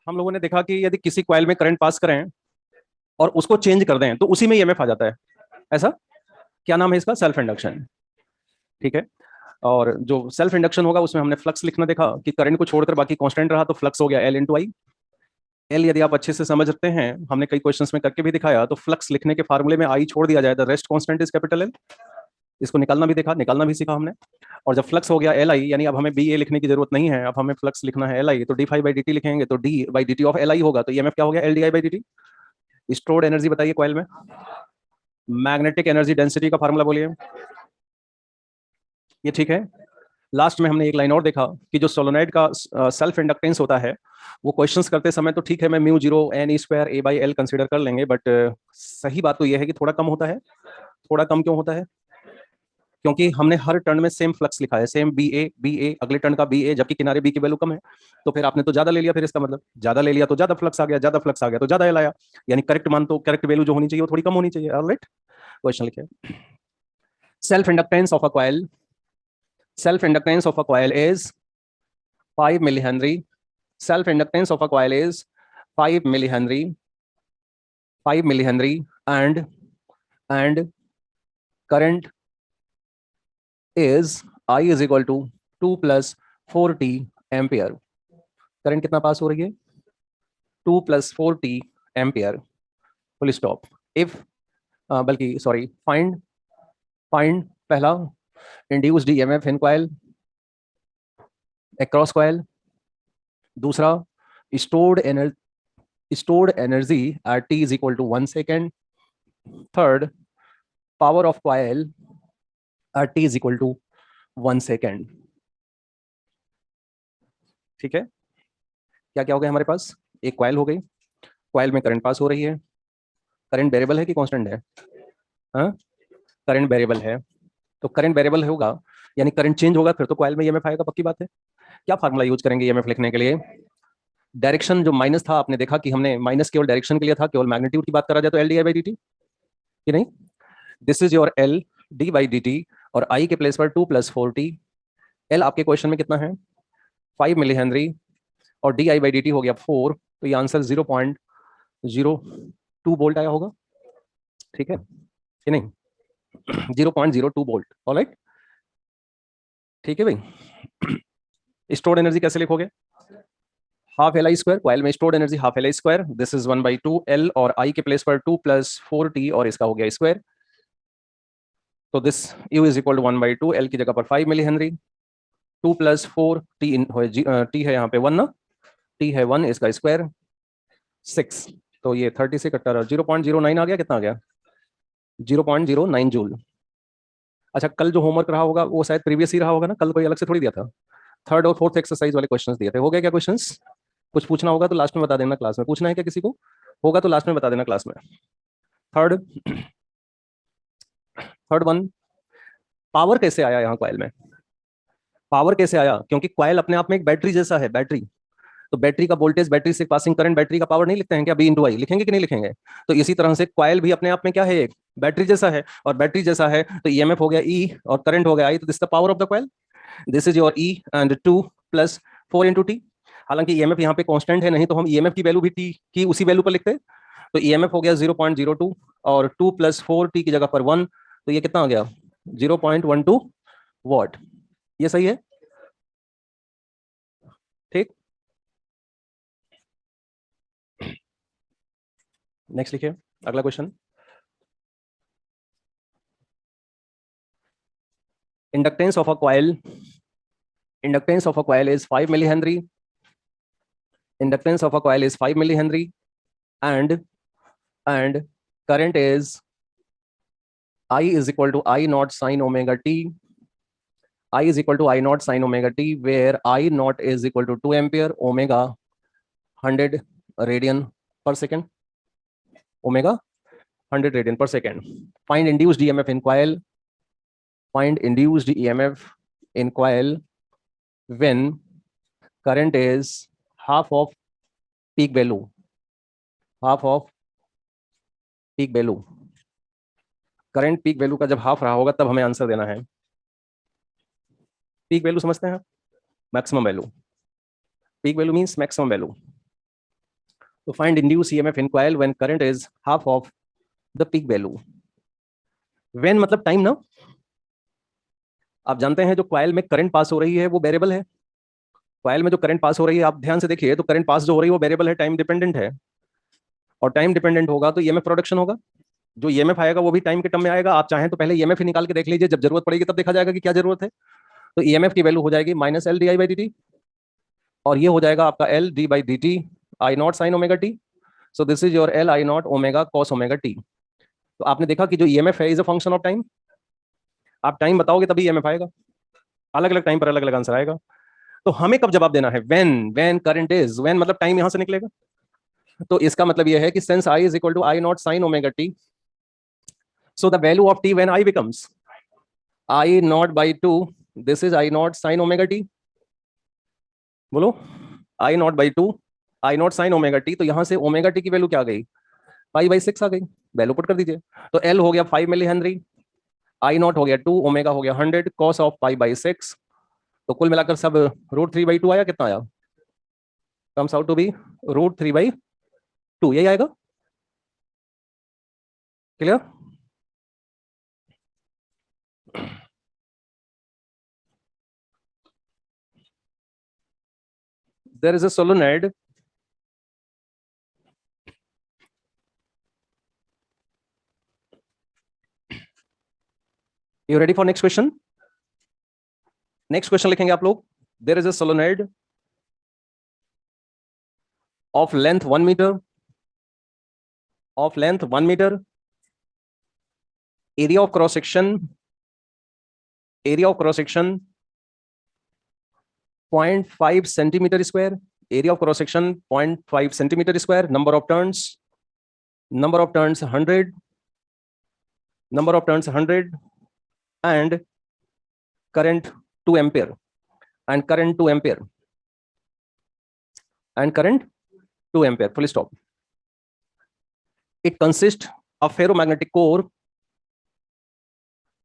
हम लोगों ने देखा कि यदि किसी कॉइल में करंट पास करें और उसको चेंज कर दें तो उसी में ईएमएफ आ जाता है। ऐसा क्या नाम है इसका? Self induction. ठीक है। और जो सेल्फ इंडक्शन होगा उसमें हमने फ्लक्स लिखना देखा कि करंट को छोड़कर बाकी कांस्टेंट रहा तो फ्लक्स हो गया एल इंटू आई। एल यदि आप अच्छे से समझते हैं, हमने कई क्वेश्चंस में करके भी दिखाया, तो फ्लक्स लिखने के फार्मूले में आई छोड़ दिया जाए, the rest constant is capital L. इसको निकालना भी देखा, निकालना भी सीखा हमने। और जब फ्लक्स हो गया एल आई, यानी अब हमें बी ए लिखने की जरूरत नहीं है, अब हमें फ्लक्स लिखना है एल आई, तो D phi by D T लिखेंगे, तो D by D T of L I होगा, तो ईएमएफ क्या हो गया? L D I by D T. Stored energy बताइए कॉइल में, मैग्नेटिक एनर्जी डेंसिटी का फार्मूला बोलिए। ये ठीक है। लास्ट में हमने एक लाइन और देखा कि जो सोलोनाइड का सेल्फ इंडक्टेंस होता है, वो क्वेश्चंस करते समय तो ठीक है, मैं mu zero N E square A by L consider कर लेंगे, बट सही बात तो ये है कि थोड़ा कम होता है। थोड़ा कम क्यों होता है? क्योंकि हमने हर टर्न में सेम फ्लक्स लिखा है, सेम बी ए, अगले टर्न का बी ए, जबकि किनारे बी की वैल्यू कम है। तो फिर आपने तो ज्यादा ले लिया, फिर इसका मतलब ज्यादा ले लिया तो ज्यादा फ्लक्स आ गया, ज्यादा फ्लक्स आ गया तो ज्यादा एल आया। यानी करेक्ट मान तो करेक्ट वैल्यू जो होनी चाहिए वो थोड़ी कम होनी चाहिए। ऑलराइट, क्वेश्चन लिखिए। Self inductance of a coil, self inductance of a coil is 5 millihenry. Self inductance of a coil is 5 millihenry, 5 millihenry, and current is I is equal to 2 plus 4t ampere. Current कितना पास हो रही है? 2 plus 4t ampere. Full stop. If बल्कि sorry, find पहला induced EMF in coil across coil, दूसरा stored energy at t is equal to 1 second, third power of coil at t is equal to 1 second। ठीक है। क्या क्या हो गया हमारे पास? एक कॉइल हो गई, कॉइल में करंट पास हो रही है। करंट वेरिएबल है कि कांस्टेंट है? हाँ, करंट वेरिएबल है। तो करंट वेरिएबल होगा यानी करंट चेंज होगा, फिर तो कॉइल में ईएमएफ आएगा, पक्की बात है। क्या फार्मूला यूज करेंगे ईएमएफ लिखने के लिए? डायरेक्शन जो माइनस था, आपने देखा कि हमने माइनस केवल डायरेक्शन के लिए था, केवल मैग्नीट्यूड की बात करा जाए तो L D I by D T, कि नहीं? This is your L D by D T, और आई के प्लेस पर 2 प्लस 4t। एल आपके क्वेश्चन में कितना है? 5 मिली हेनरी, और D I by D T हो गया 4, तो ये आंसर 0.02 वोल्ट आया होगा। ठीक है कि नहीं? 0.02 वोल्ट। ऑलराइट, ठीक है भाई। स्टोर्ड एनर्जी कैसे लिखोगे? Half L I square, coil में stored energy half L I square, this is 1/2 L, और आई के प्लेस पर 2 प्लस 4t, और इसका हो गया स्क्वायर। तो this U is equal to 1/2 L की जगह पर 5 milli henry, 2 plus 4 T T है यहाँ पे 1 ना, टी है 1, इसका स्क्वायर 6, तो ये 30 से कट्टा रहा, 0.09 आ गया। कितना आ गया? 0.09 जूल। अच्छा, कल जो होमवर्क रहा होगा वो शायद प्रीवियस ही रहा होगा ना, कल कोई अलग से थोड़ी दिया था। थर्ड और फोर्थ एक्सरसाइज वाले क्वेश्चंस दिए थे। हो गया क्या क्वेश्चंस? कुछ पूछना होगा तो लास्ट में बता देना क्लास में। पूछना है क्या किसी को? होगा तो लास्ट में बता देना क्लास में। थर्ड थर्ड वन, पावर कैसे आया यहाँ कॉइल में? पावर कैसे आया? क्योंकि कॉइल अपने आप में एक बैटरी जैसा है, बैटरी। तो बैटरी का वोल्टेज, बैटरी से पासिंग करंट, बैटरी का पावर नहीं लिखते हैं क्या? बी इंटू आई लिखेंगे कि नहीं लिखेंगे? तो इसी तरह से कॉइल भी अपने आप में क्या है? एक बैटरी जैसा है, और बैटरी जैसा है तो ईएमएफ हो गया ई और करंट हो गया आई, तो this the power of the coil. This is your E and 2 plus 4 into T. हालांकि ईएमएफ यहाँ पे कांस्टेंट है, नहीं तो हम ईएमएफ की वैल्यू भी टी की उसी वैल्यू पर लिखते। तो ईएमएफ हो गया 0.02, और 2 प्लस 4t की जगह पर 1, तो ये कितना आ गया? 0.12 वॉट। ये सही है? ठीक। नेक्स्ट लिखिए अगला question. Inductance of a coil, inductance of a coil is 5 millihenry. Inductance of a coil is 5 millihenry, and current is I is equal to I naught sin omega t. I is equal to I naught sin omega t, where I naught is equal to 2 ampere, omega 100 radian per second. Omega 100 radian per second. Find induced EMF in coil. Find induced EMF in coil when current is half of peak value. Half of peak value. Current peak value का जब half रहा होगा तब हमें answer देना है। Peak value समझते हैं? Maximum value. Peak value means maximum value. तो find induced EMF in coil when current is half of the peak value. When मतलब टाइम ना, आप जानते हैं जो कॉइल में करंट पास हो रही है वो वेरिएबल है। कॉइल में जो करंट पास हो रही है, आप ध्यान से देखिए, तो करंट पास जो हो रही है वो वेरिएबल है, टाइम डिपेंडेंट है। और टाइम डिपेंडेंट होगा तो ईएमएफ प्रोडक्शन होगा। जो ईएमएफ आएगा वो भी टाइम के टर्म में आएगा। आप चाहें तो पहले ईएमएफ ही निकाल के देख लीजिए, जब जरूरत पड़ेगी तब देखा जाएगा कि क्या जरूरत है। तो ईएमएफ की वैल्यू हो जाएगी minus L D I by D T, और ये हो जाएगा आपका L D by D T I naught sine omega T. So this is your L I naught omega cos omega T. तो आपने देखा कि जो ईएमएफ है is a function of time. आप टाइम बताओगे तभी ईएमएफ आएगा, अलग अलग टाइम पर अलग अलग आंसर आएगा। तो हमें कब जवाब देना है? व्हेन करंट इज, व्हेन मतलब टाइम यहां से निकलेगा। तो इसका मतलब यह है कि since I is equal to I naught sine omega T, so the value of T when I becomes I naught by two, this is I naught sine omega T. बोलो, I naught by two, I naught sine omega T. तो यहां से omega T की value क्या आ गई? Pi by 6 आ गई। Value put कर दीजिए। तो एल हो गया 5 मिली हेनरी, आई नॉट हो गया 2, ओमेगा हो गया 100, कॉस ऑफ पाई बाई 6। तो कुल मिलाकर सब √3/2 आया। कितना आया? कम्स आउट टू बी √3/2, यही आएगा। Clear? There is a solenoid you ready for next question? Next question लिखेंगे आप लोग। There is a solenoid of length 1 metre, of length 1 metre, area of cross section, area of cross section 0.5 centimetre square, area of cross section 0.5 centimetre square, number of turns 100, number of turns 100, and current 2 ampere, and current 2 ampere, and current 2 ampere, full stop. It consists of ferromagnetic core,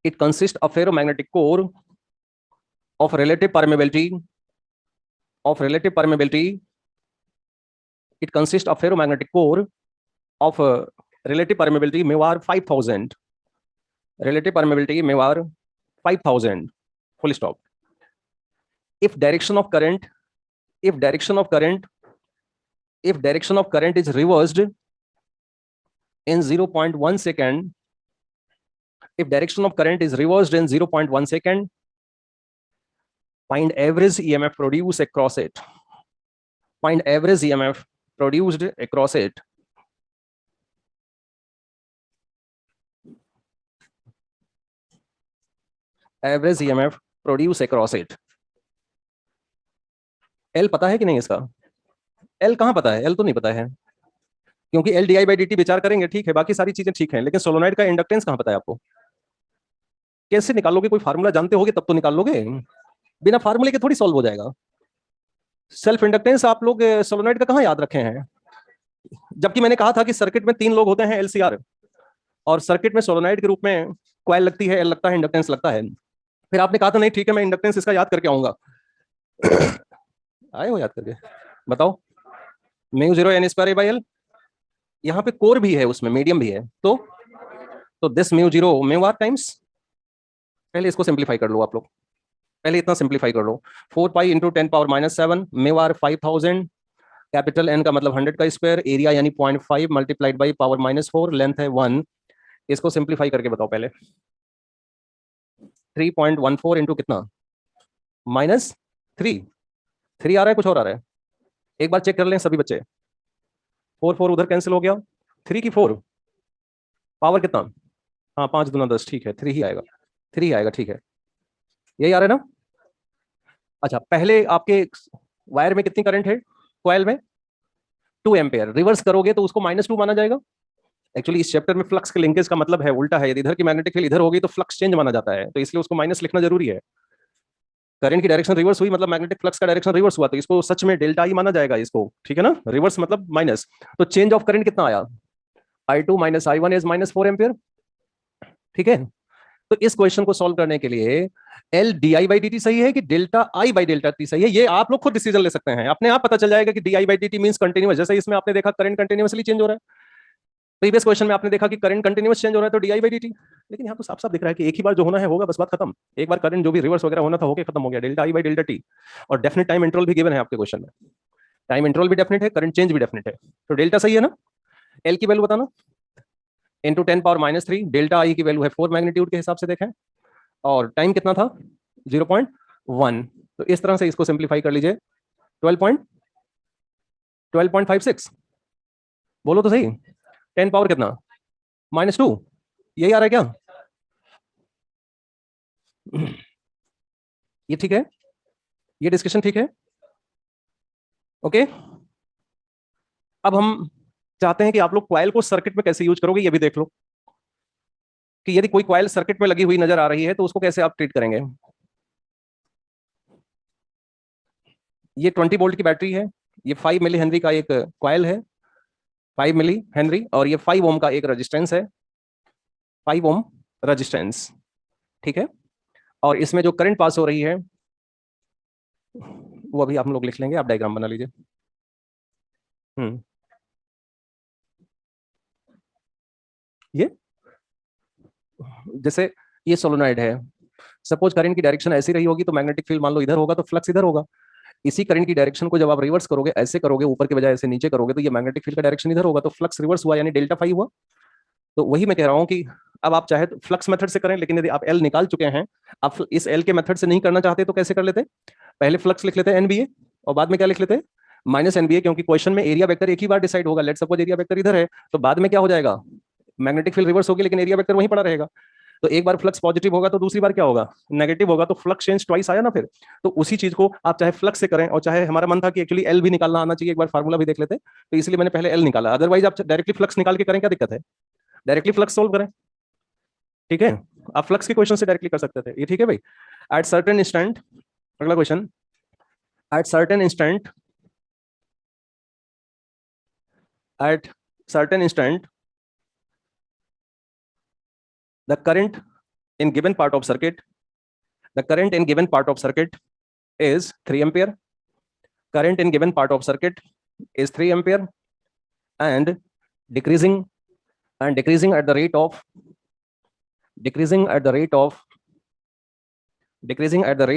it consists of ferromagnetic core of relative permeability, of relative permeability, it consists of ferromagnetic core of relative permeability MEWAR 5000, relative permeability MEWAR 5000, full stop. If direction of current, if direction of current, if direction of current is reversed in 0.1 second, if direction of current is reversed in 0.1 second, find average EMF produced across it. Find average EMF produced across it. Average EMF produced across it. L पता है कि नहीं इसका? L कहाँ पता है? L तो नहीं पता है, क्योंकि L di by dt विचार करेंगे, ठीक है, बाकी सारी चीजें ठीक हैं, लेकिन सोलोनॉइड का इंडक्टेंस कहाँ पता है आपको? कैसे निकालोगे? कोई फार्मूला जानते होगे तब तो निकाल लोगे, बिना फार्मूले के थोड़ी सॉल्व हो जाएगा। सेल्फ इंडक्टेंस आप लोग सोलोनॉइड का कहाँ याद रखे हैं? जबकि मैंने कहा था कि सर्किट में 3 लोग होते हैं LCR, और सर्किट में सोलोनॉइड के रूप में कॉइल लगती है, L लगता है, इंडक्टेंस लगता है। फिर आपने कहा था नहीं ठीक है मैं इंडक्टेंस इसका याद करके आऊंगा। आए हो याद करके? बताओ। μ0n²a/L, यहाँ पे कोर भी है, उसमें मीडियम भी है, तो दिस μ0 μr टाइम्स, पहले इसको सिंप्लीफाई कर लो आप लोग, पहले इतना सिंप्लीफाई कर लो। 4 pi into 10⁻⁻7 μr 5000, capital N का मतलब 100 का स्क्वायर, एरिया यानी 0.5 मल्टीप्लाइड बाई पावर -4, लेंथ है 1। इसको सिंप्लीफाई करके बताओ पहले। 3.14 इंटू कितना? -3, 3 आ रहा है, कुछ और आ रहा है? एक बार चेक कर लें सभी बच्चे। 4 उधर कैंसिल हो गया, 3 की 4, पावर कितना? हाँ 5 दूना 10, ठीक है 3 ही आएगा, 3 ही आएगा, ठीक है, यही आ रहा है ना? अच्छा, पहले आपके वायर में कितनी करंट है? कॉइल में 2 एम्पेयर। रिवर्स करोगे तो उसको -2 माना जाएगा। एक्चुअली इस चैप्टर में फ्लक्स के लिंकेज का मतलब है उल्टा है, यदि इधर की मैग्नेटिक फील्ड इधर होगी तो फ्लक्स चेंज माना जाता है, तो इसलिए उसको माइनस लिखना जरूरी है। करंट की डायरेक्शन रिवर्स हुई मतलब मैग्नेटिक फ्लक्स का डायरेक्शन रिवर्स हुआ, तो इसको सच में डेल्टा आई माना जाएगा इसको, ठीक है ना? रिवर्स मतलब माइनस। तो चेंज ऑफ करंट कितना आया? I2 - I1 इज -4 एम्पियर, ठीक है। तो इस क्वेश्चन को सॉल्व करने के लिए L D I by D T सही है कि delta I by delta T सही है, ये आप लोग खुद डिसीजन ले सकते हैं, अपने आप पता चल जाएगा कि D I by D T mean continuous. जैसे इसमें आपने देखा करंट कंटिन्यूअसली चेंज हो रहा है, प्रीवियस क्वेश्चन में आपने देखा कि करंट कंटिन्यूअस चेंज हो रहा है तो D I by D T. लेकिन यहाँ तो साफ साफ दिख रहा है कि एक ही बार जो होना है होगा, बस बात खत्म। एक बार करंट जो भी रिवर्स वगैरह होना था होके खत्म हो गया, delta I by delta T. और डेफिनेट टाइम इंटरवल भी गिवन है आपके क्वेश्चन में, टाइम इंटरवल भी डेफिनेट है, करंट चेंज भी डेफिनेट है, तो डेल्टा सही है ना। एल की वैल्यू बताना, इंटू 10⁻³ डेल्टा आई की वैल्यू है 4 मैग्नीट्यूड के हिसाब से देखें, और टाइम कितना था 0.1। तो इस तरह से इसको सिंप्लीफाई कर लीजिए, 12.56 बोलो तो सही, 10 पावर कितना -2, यही आ रहा है क्या? ये ठीक है, ये डिस्कशन ठीक है, ओके। अब हम चाहते हैं कि आप लोग कॉइल को सर्किट में कैसे यूज करोगे ये भी देख लो, कि यदि कोई कॉइल सर्किट में लगी हुई नजर आ रही है तो उसको कैसे आप ट्रीट करेंगे। ये 20 वोल्ट की बैटरी है, ये 5 मिली हेनरी का एक कॉइल है, 5 मिली हेनरी, और ये 5 ओम का एक रेजिस्टेंस है, 5 ओम रेजिस्टेंस, ठीक है। और इसमें जो करंट पास हो रही है वो अभी आप लोग लिख लेंगे, आप डायग्राम बना लीजिए। ये जैसे ये सोलोनॉइड है, सपोज करंट की डायरेक्शन ऐसी रही होगी तो मैग्नेटिक फील्ड मान लो इधर होगा तो फ्लक्स इधर होगा। इसी करंट की डायरेक्शन को जब आप रिवर्स करोगे, ऐसे करोगे ऊपर के बजाय ऐसे नीचे करोगे, तो ये मैग्नेटिक फील्ड का डायरेक्शन इधर होगा, तो फ्लक्स रिवर्स हुआ, यानी डेल्टा फाई हुआ। तो वही मैं कह रहा हूँ कि अब आप चाहे तो फ्लक्स मेथड से करें, लेकिन यदि आप एल निकाल चुके हैं, आप इस एल के मेथड से नहीं करना चाहते तो कैसे कर लेते? पहले फ्लक्स लिख लेते हैं एनबीए, और बाद में क्या लिख लेते हैं -NBA, क्योंकि क्वेश्चन में एरिया वेक्टर एक ही बार डिसाइड होगा। लेट्स सपोज एरिया वेक्टर इधर है, तो बाद में क्या हो जाएगा, मैग्नेटिक फील्ड रिवर्स होगी लेकिन एरिया वेक्टर वहीं पड़ा रहेगा। तो एक बार फ्लक्स पॉजिटिव होगा तो दूसरी बार क्या होगा, नेगेटिव होगा, तो फ्लक्स चेंज ट्वाइस आया ना फिर। तो उसी चीज को आप चाहे फ्लक्स से करें, और चाहे हमारा मन था कि एक्चुअली एल भी निकालना आना चाहिए, एक बार फार्मूला भी देख लेते, तो इसलिए मैंने पहले एल निकाला। अदरवाइज आप डायरेक्टली फ्लक्स निकाल के करें, क्या दिक्कत है, डायरेक्टली फ्लक्स सोल्व करें, ठीक है। आप फ्लक्स के क्वेश्चन से डायरेक्टली कर सकते थे, ये ठीक है भाई। एट सर्टेन इंस्टेंट, अगला question, at certain instant, at certain instant the current in given part of circuit, the current in given part of circuit is 3 ampere, current in given part of circuit is 3 ampere, and decreasing at the rate of decreasing at the rate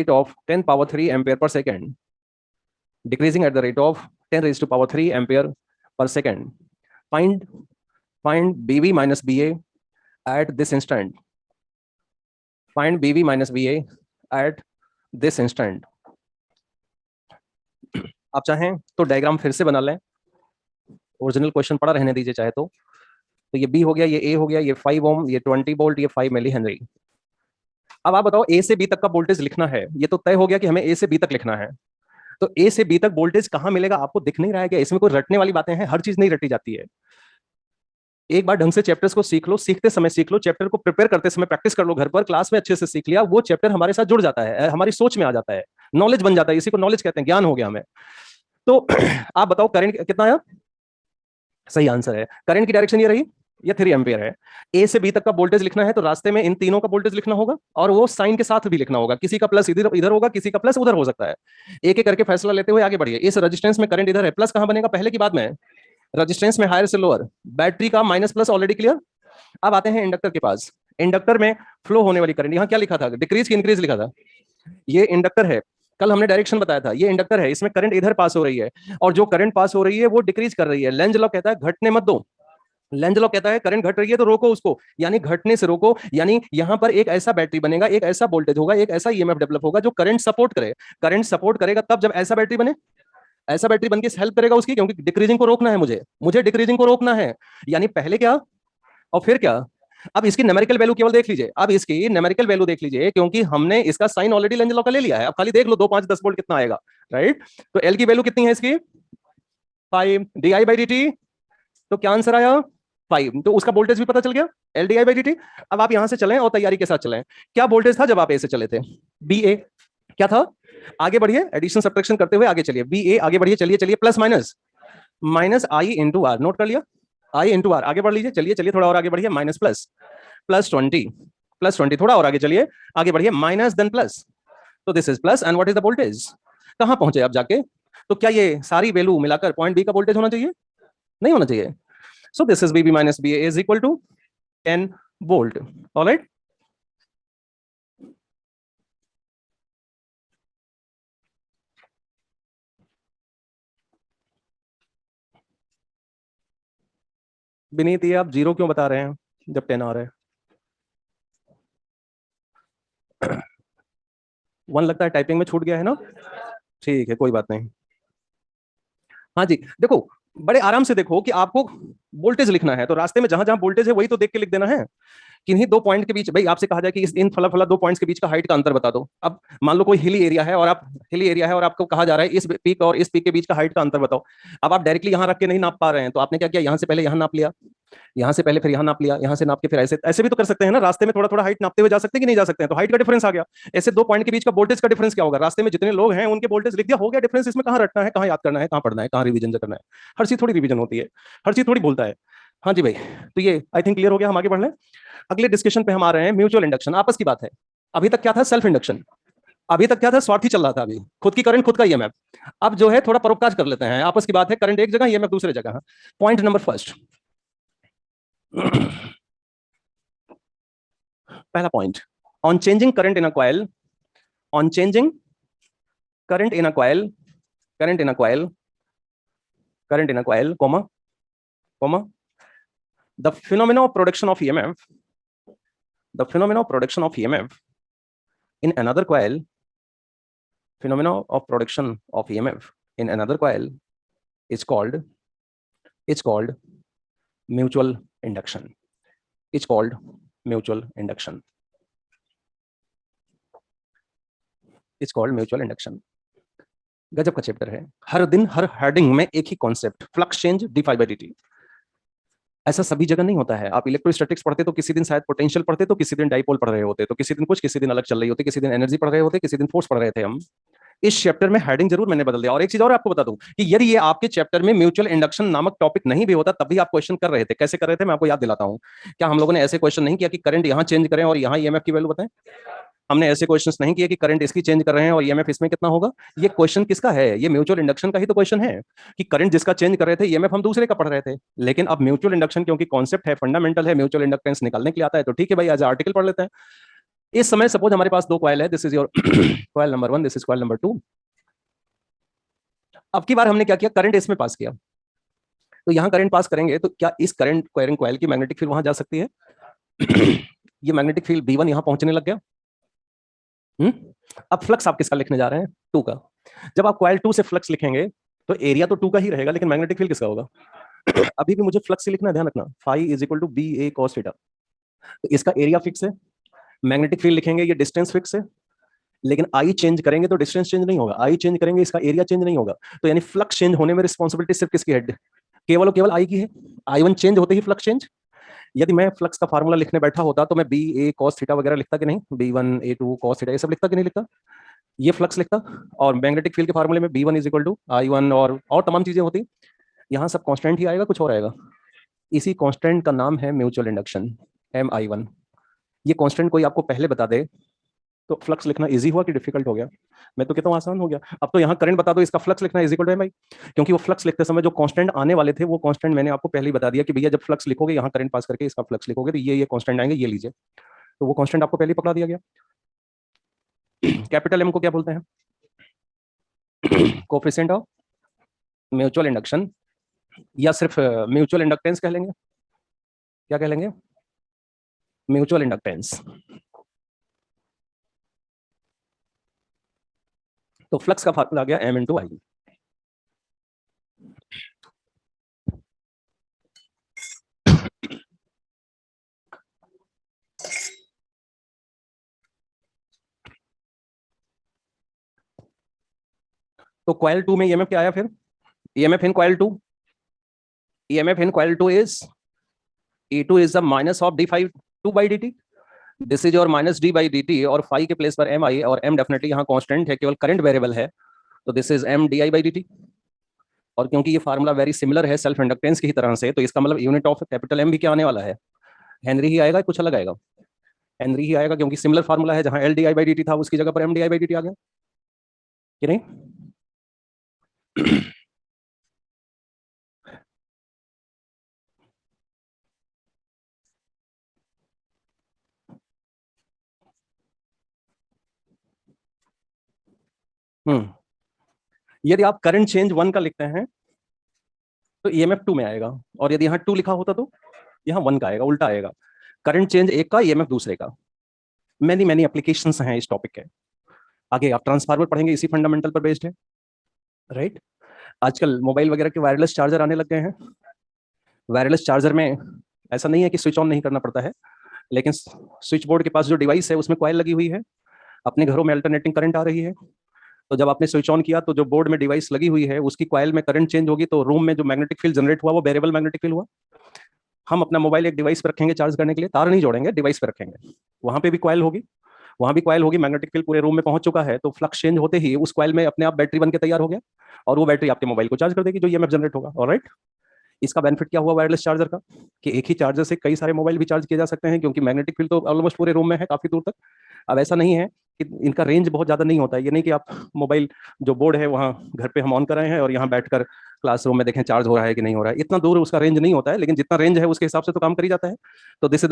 of 10 power 3 ampere per second, decreasing at the rate of 10 raised to power 3 ampere per second. Find BV minus BA at this instant. Find BV minus BA at this instant. आप चाहें तो diagram फिर से बना लें, original question पड़ा रहने दीजिए चाहे तो ये B हो गया, ये A हो गया, ये 5 ओम, ये 20 वोल्ट, ये 5 मिली हेनरी। अब आप बताओ A से B तक का वोल्टेज लिखना है, ये तो तय हो गया कि हमें A से B तक लिखना है। तो A से B तक वोल्टेज कहां मिलेगा आपको दिख नहीं रहा है क्या? इसमें कोई रटने वाली बातें हैं, हर चीज नहीं रटी जाती है। एक बार ढंग से चैप्टर्स को सीख लो, सीखते समय सीख लो, चैप्टर को प्रिपेयर करते समय प्रैक्टिस कर लो घर पर, क्लास में अच्छे से सीख लिया, वो चैप्टर हमारे साथ जुड़ जाता है, हमारी सोच में आ जाता है, नॉलेज बन जाता है, इसी को नॉलेज कहते हैं, ज्ञान हो गया हमें। तो आप बताओ करंट कितना आया, सही आंसर है, करंट की डायरेक्शन ये रही, ये 3 एम्पियर है। ए से बी तक का वोल्टेज लिखना है तो रास्ते में इन तीनों का वोल्टेज लिखना होगा, और वो साइन के साथ भी लिखना होगा, किसी का प्लस इधर इधर होगा, किसी का प्लस उधर हो सकता है। एक एक करके फैसला लेते हुए आगे बढ़िए। इस रेजिस्टेंस में करंट इधर है, प्लस कहां बनेगा, पहले की बाद में, रेजिस्टेंस में हायर से लोअर, बैटरी का माइनस प्लस ऑलरेडी क्लियर। अब आते हैं इंडक्टर के पास, इंडक्टर में फ्लो होने वाली करंट, यहाँ क्या लिखा था, डिक्रीज की इंक्रीज लिखा था। ये इंडक्टर है, कल हमने डायरेक्शन बताया था, ये इंडक्टर है, इसमें करंट इधर पास हो रही है, और जो करंट पास हो रही है वो डिक्रीज कर रही है। लेंज लॉ कहता है घटने मत दो, लेंज लॉ कहता है करंट घट रही है तो रोको उसको, यानी घटने से रोको, यानी यहां पर एक ऐसा बैटरी बनेगा, एक ऐसा वोल्टेज होगा, एक ऐसा ईएमएफ डेवलप होगा जो करंट सपोर्ट करे। करंट सपोर्ट करेगा तब जब ऐसा बैटरी बने, ऐसा बैटरी बनके हेल्प करेगा उसकी, क्योंकि डिक्रीजिंग को रोकना है, मुझे डिक्रीजिंग को रोकना है, यानी पहले क्या और फिर क्या। अब इसकी न्यूमेरिकल वैल्यू केवल देख लीजिए, अब इसकी न्यूमेरिकल वैल्यू देख लीजिए, क्योंकि हमने इसका साइन ऑलरेडी लेंज लॉ का ले लिया है। अब खाली देख लो 2 5 10 वोल्ट कितना आएगा, राइट। तो एल की वैल्यू कितनी है इसकी, 5 di/dt, तो क्या आंसर आया 5। तो उसका वोल्टेज भी पता चल गया, एल di/dt। अब आप यहां से चलें और तैयारी के साथ चलें, क्या वोल्टेज था जब आप ए से चले थे, बी ए क्या था, आगे बढ़िए, एडिशन सब्ट्रैक्शन करते हुए आगे चलिए, बी ए आगे बढ़िए, चलिए plus minus I into R, note कर लिया, आई इंटू आर, आगे बढ़ लीजिए, चलिए थोड़ा और आगे बढ़िए, माइनस प्लस 20, +20, थोड़ा और आगे चलिए, आगे बढ़िए, माइनस देन प्लस, तो this is plus, and what is the voltage? कहां पहुंचे आप जाके? तो क्या ये सारी वैल्यू मिलाकर पॉइंट बी का वोल्टेज होना चाहिए? नहीं होना चाहिए। So this is BB minus B is equal to 10 volt. Alright, Vineet ये आप 0 क्यों बता रहे हैं जब 10 आ रहा है? 1 लगता है टाइपिंग में छूट गया है ना? ठीक है, कोई बात नहीं। हाँ जी, देखो, बड़े आराम से देखो कि आपको वोल्टेज लिखना है तो रास्ते में जहां जहां वोल्टेज है वही तो देख के लिख देना है। किन्हीं दो पॉइंट के बीच, भाई आपसे कहा जाए कि इस इन फला फला दो पॉइंट्स के बीच का हाइट का अंतर बता दो। अब मान लो कोई हिली एरिया है और आप हिली एरिया है और आपको कहा जा रहा है इस पीक और इस पीक के बीच का हाइट का अंतर बताओ। अब आप डायरेक्टली यहां रख के नहीं नाप पा रहे हैं तो आपने क्या किया, यहां से पहले यहां नाप लिया, यहां से पहले फिर यहां नाप लिया, यहां से नाप के फिर ऐसे ऐसे भी तो कर सकते हैं ना, रास्ते में थोड़ा थोड़ा हाइट नापते हुए जा सकते हैं कि नहीं जा सकते हैं, तो हाइट का डिफरेंस आ गया। ऐसे दो पॉइंट के बीच का वोल्टेज का डिफरेंस क्या होगा, रास्ते में जितने लोग हैं उनके वोल्टेज लिख दिया, हो गया डिफरेंस। इसमें कहां रटना है, कहां याद करना है, कहां पढ़ना है, कहां रिवीजन करना है? हर चीज थोड़ी रिवीजन होती है, हर चीज थोड़ी बोलता है। हाँ जी भाई, तो ये आई थिंक क्लियर हो गया, हम आगे बढ़ लें। अगले डिस्कशन पे हम आ रहे हैं, म्यूचुअल इंडक्शन, आपस की बात है। अभी तक क्या था, सेल्फ इंडक्शन। अभी तक क्या था, स्वार्थी चल रहा था, अभी खुद की करंट खुद का ईएमएफ। अब जो है थोड़ा परोपकार कर लेते हैं, आपस की बात है, करंट एक जगह ईएमएफ दूसरे जगह। पॉइंट नंबर फर्स्ट, पहला point, on changing current in a coil, on changing current in a coil, current in a coil, current in a coil, comma, comma, the phenomena of production of EMF, the phenomena of production of EMF in another coil, phenomena of production of EMF in another coil is called mutual induction, is called mutual induction, is called mutual induction। गजब का chapter है, हर दिन हर heading में एक ही concept, flux change डी∅dt। ऐसा सभी जगह नहीं होता है। आप इलेक्ट्रोस्टैटिक्स पढ़ते तो किसी दिन शायद पोटेंशियल पढ़ते, तो किसी दिन डाइपोल पढ़ रहे होते, तो किसी दिन कुछ, किसी दिन अलग चल रही होती, किसी दिन एनर्जी पढ़ रहे होते, किसी दिन फोर्स पढ़ रहे थे हम। इस चैप्टर में हेडिंग जरूर मैंने बदल दिया। और एक चीज और आपको बता दूं कि यदि ये आपके चैप्टर में म्यूचुअल इंडक्शन नामक टॉपिक नहीं भी होता तब भी आप क्वेश्चन कर रहे थे। कैसे कर रहे थे मैं आपको याद दिलाता हूं। क्या हम लोगों ने ऐसे क्वेश्चन नहीं किया कि करंट यहां चेंज करें और यहां ईएमएफ की वैल्यू बताएं? हमने ऐसे क्वेश्चंस नहीं किए कि करंट इसकी चेंज कर रहे हैं और ईएमएफ इसमें कितना होगा। ये क्वेश्चन किसका है, ये म्यूचुअल इंडक्शन का ही तो क्वेश्चन है कि करंट जिसका चेंज कर रहे थे, ईएमएफ हम दूसरे का पढ़ रहे थे। लेकिन अब म्यूचुअल इंडक्शन क्योंकि कॉन्सेप्ट है, फंडामेंटल है, म्यूचुअल इंडक्टेंस निकालने के लिए आता है, तो ठीक है भाई, आज आर्टिकल पढ़ लेते हैं। इस समय सपोज हमारे पास दो कॉइल है, this is your coil number 1, this is coil number 2। अब की बार हमने क्या किया, करंट इसमें पास किया, तो यहां करंट पास करेंगे तो क्या इस करंट कॉइल की मैग्नेटिक फील्ड वहां जा सकती है? ये मैग्नेटिक फील्ड B1 यहां पहुंचने लग गया। अब फ्लक्स आप किसका लिखने जा रहे हैं, 2 का। जब आप कॉइल 2 से फ्लक्स लिखेंगे तो एरिया तो 2 का ही रहेगा, लेकिन मैग्नेटिक फील्ड किसका होगा? अभी भी मुझे फ्लक्स से लिखना, ध्यान रखना, phi is equal to BA cos थीटा। तो इसका एरिया फिक्स है, मैग्नेटिक फील्ड लिखेंगे, ये डिस्टेंस फिक्स है, लेकिन आई चेंज करेंगे तो डिस्टेंस चेंज नहीं होगा, आई चेंज करेंगे इसका एरिया चेंज नहीं होगा। तो यानी फ्लक्स चेंज होने में रिस्पॉन्सिबिलिटी सिर्फ किसकी है, केवल और केवल आई की है। I1 चेंज होते ही फ्लक्स चेंज। यदि मैं फ्लक्स का फार्मूला लिखने बैठा होता तो मैं BA cos थीटा वगैरह लिखता कि नहीं, B1 A2 cos थीटा ये सब लिखता कि नहीं लिखता, ये फ्लक्स लिखता। और मैग्नेटिक फील्ड के फार्मूले में B1 is equal to I1 और तमाम चीजें होती। यहाँ सब कांस्टेंट ही आएगा, कुछ और आएगा। इसी कांस्टेंट का नाम है म्यूचुअल इंडक्शन, MI1। ये कांस्टेंट कोई आपको पहले बता दे तो फ्लक्स लिखना इजी हुआ कि डिफिकल्ट हो गया? मैं तो कहता हूँ आसान हो गया। अब तो यहाँ करंट बता दो, इसका फ्लक्स लिखना इज इक्वल टू MI, क्योंकि वो फ्लक्स लिखते समय जो कांस्टेंट आने वाले थे वो कांस्टेंट मैंने आपको पहले ही बता दिया कि भैया जब फ्लक्स लिखोगे यहाँ करंट पास करके इसका फ्लक्स लिखोगे तो ये कांस्टेंट आएंगे, ये लीजिए। तो वो कांस्टेंट आपको पहले ही पकड़ा दिया गया। कैपिटल M को क्या बोलते हैं, कोफिशिएंट ऑफ म्यूचुअल इंडक्शन, या सिर्फ म्यूचुअल इंडक्टेंस कह लेंगे, क्या कह लेंगे, म्यूचुअल इंडक्टेंस। तो फ्लक्स का फार्मूला आ गया M × I। तो कॉइल 2 में ईएमएफ क्या आया फिर, EMF in coil 2, EMF in coil 2 is E2 is the minus of d∅2/dt, this is your minus d/dt, और फाई के प्लेस पर MI, और M डेफिनेटली यहाँ कांस्टेंट है, केवल करंट वेरिएबल है, तो दिस इज MdI/dt। और क्योंकि ये फार्मूला वेरी सिमिलर है सेल्फ इंडक्टेंस की तरह से, तो इसका मतलब यूनिट ऑफ कैपिटल M भी क्या आने वाला है, हेनरी ही आएगा, कुछ अलग आएगा? एनरी ही आएगा, क्योंकि सिमिलर फार्मूला है, जहां L D I by D T था उसकी जगह पर M D I by D T आ गया कि नहीं? यदि आप करंट चेंज 1 का लिखते हैं तो ईएमएफ 2 में आएगा, और यदि यहाँ 2 लिखा होता तो यहाँ 1 का आएगा, उल्टा आएगा। करंट चेंज एक का, ईएमएफ दूसरे का। मैनी मैनी एप्लीकेशंस हैं इस टॉपिक के। आगे आप ट्रांसफार्मर पढ़ेंगे, इसी फंडामेंटल पर बेस्ड है, राइट? आजकल मोबाइल वगैरह के वायरलेस चार्जर आने लग गए हैं। वायरलेस चार्जर में ऐसा नहीं है कि स्विच ऑन नहीं करना पड़ता है, लेकिन स्विच बोर्ड के पास जो डिवाइस है उसमें कॉइल लगी हुई है, अपने घरों में अल्टरनेटिंग करंट आ रही है, तो जब आपने स्विच ऑन किया तो जो बोर्ड में डिवाइस लगी हुई है उसकी कॉइल में करंट चेंज होगी, तो रूम में जो मैग्नेटिक फील्ड जनरेट हुआ वो वेरिएबल मैग्नेटिक फील्ड हुआ। हम अपना मोबाइल एक डिवाइस पर रखेंगे चार्ज करने के लिए, तार नहीं जोड़ेंगे, डिवाइस पर रखेंगे, वहां पे भी कॉइल होगी, वहां भी कॉइल होगी, मैग्नेटिक फील्ड पूरे रूम में पहुंच चुका है, तो फ्लक्स चेंज होते ही उस कॉइल में अपने आप बैटरी बन के तैयार हो गया, और वो बैटरी आपके मोबाइल को चार्ज कर देगी, जो ईएमएफ जनरेट होगा। ऑलराइट, इसका बेनिफिट क्या हुआ वायरलेस चार्जर का, कि एक ही चार्जर से कई सारे मोबाइल भी चार्ज किए जा सकते हैं, क्योंकि मैग्नेटिक फील्ड तो ऑलमोस्ट पूरे रूम में है, काफी दूर तक। अब ऐसा नहीं है कि इनका रेंज बहुत ज्यादा नहीं होता है, ये नहीं कि आप मोबाइल जो बोर्ड है वहाँ घर पे हम ऑन कर रहे हैं और यहाँ बैठकर क्लासरूम में देखें चार्ज हो रहा है कि नहीं हो रहा है, इतना दूर उसका रेंज नहीं होता है, लेकिन जितना रेंज है उसके हिसाब से तो काम कर ही जाता है। तो दिस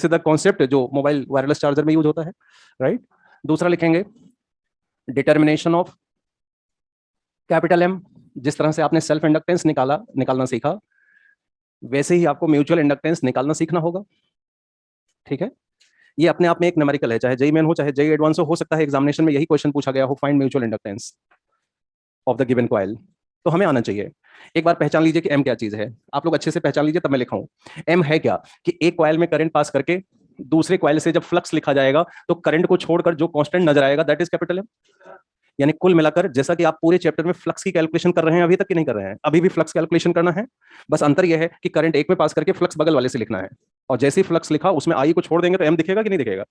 इज द कॉन्सेप्ट जो मोबाइल वायरलेस चार्जर में यूज होता है, राइट? दूसरा लिखेंगे डिटर्मिनेशन ऑफ कैपिटल एम। जिस तरह से आपने सेल्फ इंडक्टेंस निकालना सीखा, वैसे ही आपको म्यूचुअल इंडक्टेंस निकालना सीखना होगा, ठीक है? ये अपने आप में एक न्यूमेरिकल है, चाहे जेई मेन हो चाहे जेई एडवांस हो सकता है एग्जामिनेशन में यही क्वेश्चन पूछा गया हो, find mutual inductance of the given coil. तो हमें आना चाहिए, एक बार पहचान लीजिए कि एम क्या चीज है, आप लोग अच्छे से पहचान लीजिए तब मैं लिखाऊं। एम है क्या, कि एक कॉइल में करंट पास करके दूसरे कॉइल से जब फ्लक्स लिखा जाएगा तो करंट को छोड़कर जो कांस्टेंट नजर आएगा दैट इज कैपिटल एम। यानी कुल मिलाकर जैसा कि आप पूरे चैप्टर में फ्लक्स की कैलकुलेशन कर रहे हैं, अभी तक की नहीं कर रहे हैं, अभी भी फ्लक्स कैलकुलेशन करना है, बस अंतर यह है कि करंट एक में पास करके फ्लक्स बगल वाले से लिखना है, और जैसे ही फ्लक्स लिखा उसमें आई को छोड़ देंगे तो एम दिखेगा कि नहीं दिखेगा।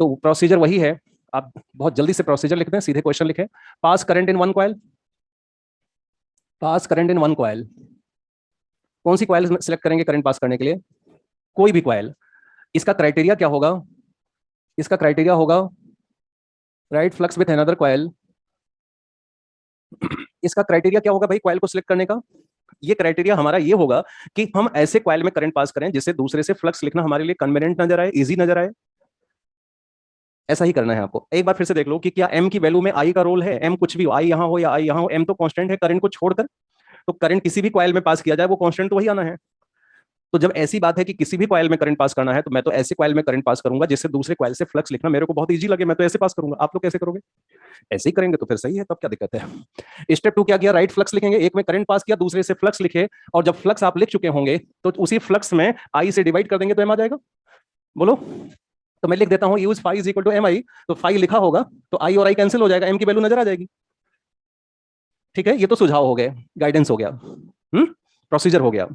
तो प्रोसीजर वही है, आप बहुत जल्दी से प्रोसीजर लिखते हैं, सीधे क्वेश्चन लिखें। Pass current in one coil, pass current in one coil, कौन सी कॉइल सिलेक्ट करेंगे करंट पास करने के लिए? कोई भी कॉइल। इसका क्राइटेरिया क्या होगा? इसका क्राइटेरिया होगा right flux with another coil. इसका क्राइटेरिया क्या होगा भाई कॉइल को सिलेक्ट करने का? ये क्राइटेरिया हमारा ये होगा कि हम ऐसे कॉइल में करंट पास करें जिससे दूसरे से फ्लक्स लिखना हमारे लिए कन्वीनियंट नजर आए, इजी नजर आए। ऐसा ही करना है आपको। एक बार फिर से देख लो कि क्या एम की वैल्यू में आई का रोल है, एम कुछ भी हो, आई यहाँ हो या आई यहाँ हो, एम तो कांस्टेंट है करंट को छोड़कर, तो करंट किसी भी कॉइल में पास किया जाए वो कांस्टेंट तो वही आना है। तो जब ऐसी बात है कि किसी भी कॉइल में करंट पास करना है, तो मैं तो ऐसे कॉइल में करंट पास करूंगा जिससे दूसरे कॉइल से फ्लक्स लिखना मेरे को बहुत इजी लगे, मैं तो ऐसे पास करूंगा। आप लोग कैसे करोगे? ऐसे ही करेंगे तो फिर सही है, तब क्या दिक्कत है। स्टेप 2 क्या किया, राइट फ्लक्स लिखेंगे, एक में करंट पास किया दूसरे से फ्लक्स लिखे, और जब फ्लक्स आप लिख चुके होंगे तो उसी फ्लक्स में आई से डिवाइड कर देंगे तो एम आ जाएगा। बोलो, तो मैं लिख देता हूं use phi is equal to M I, तो फाई लिखा होगा तो आई और आई कैंसिल हो जाएगा, एम की वैल्यू नजर आ जाएगी। ठीक है, ये तो सुझाव हो गए, गाइडेंस हो गया, प्रोसीजर हो गया,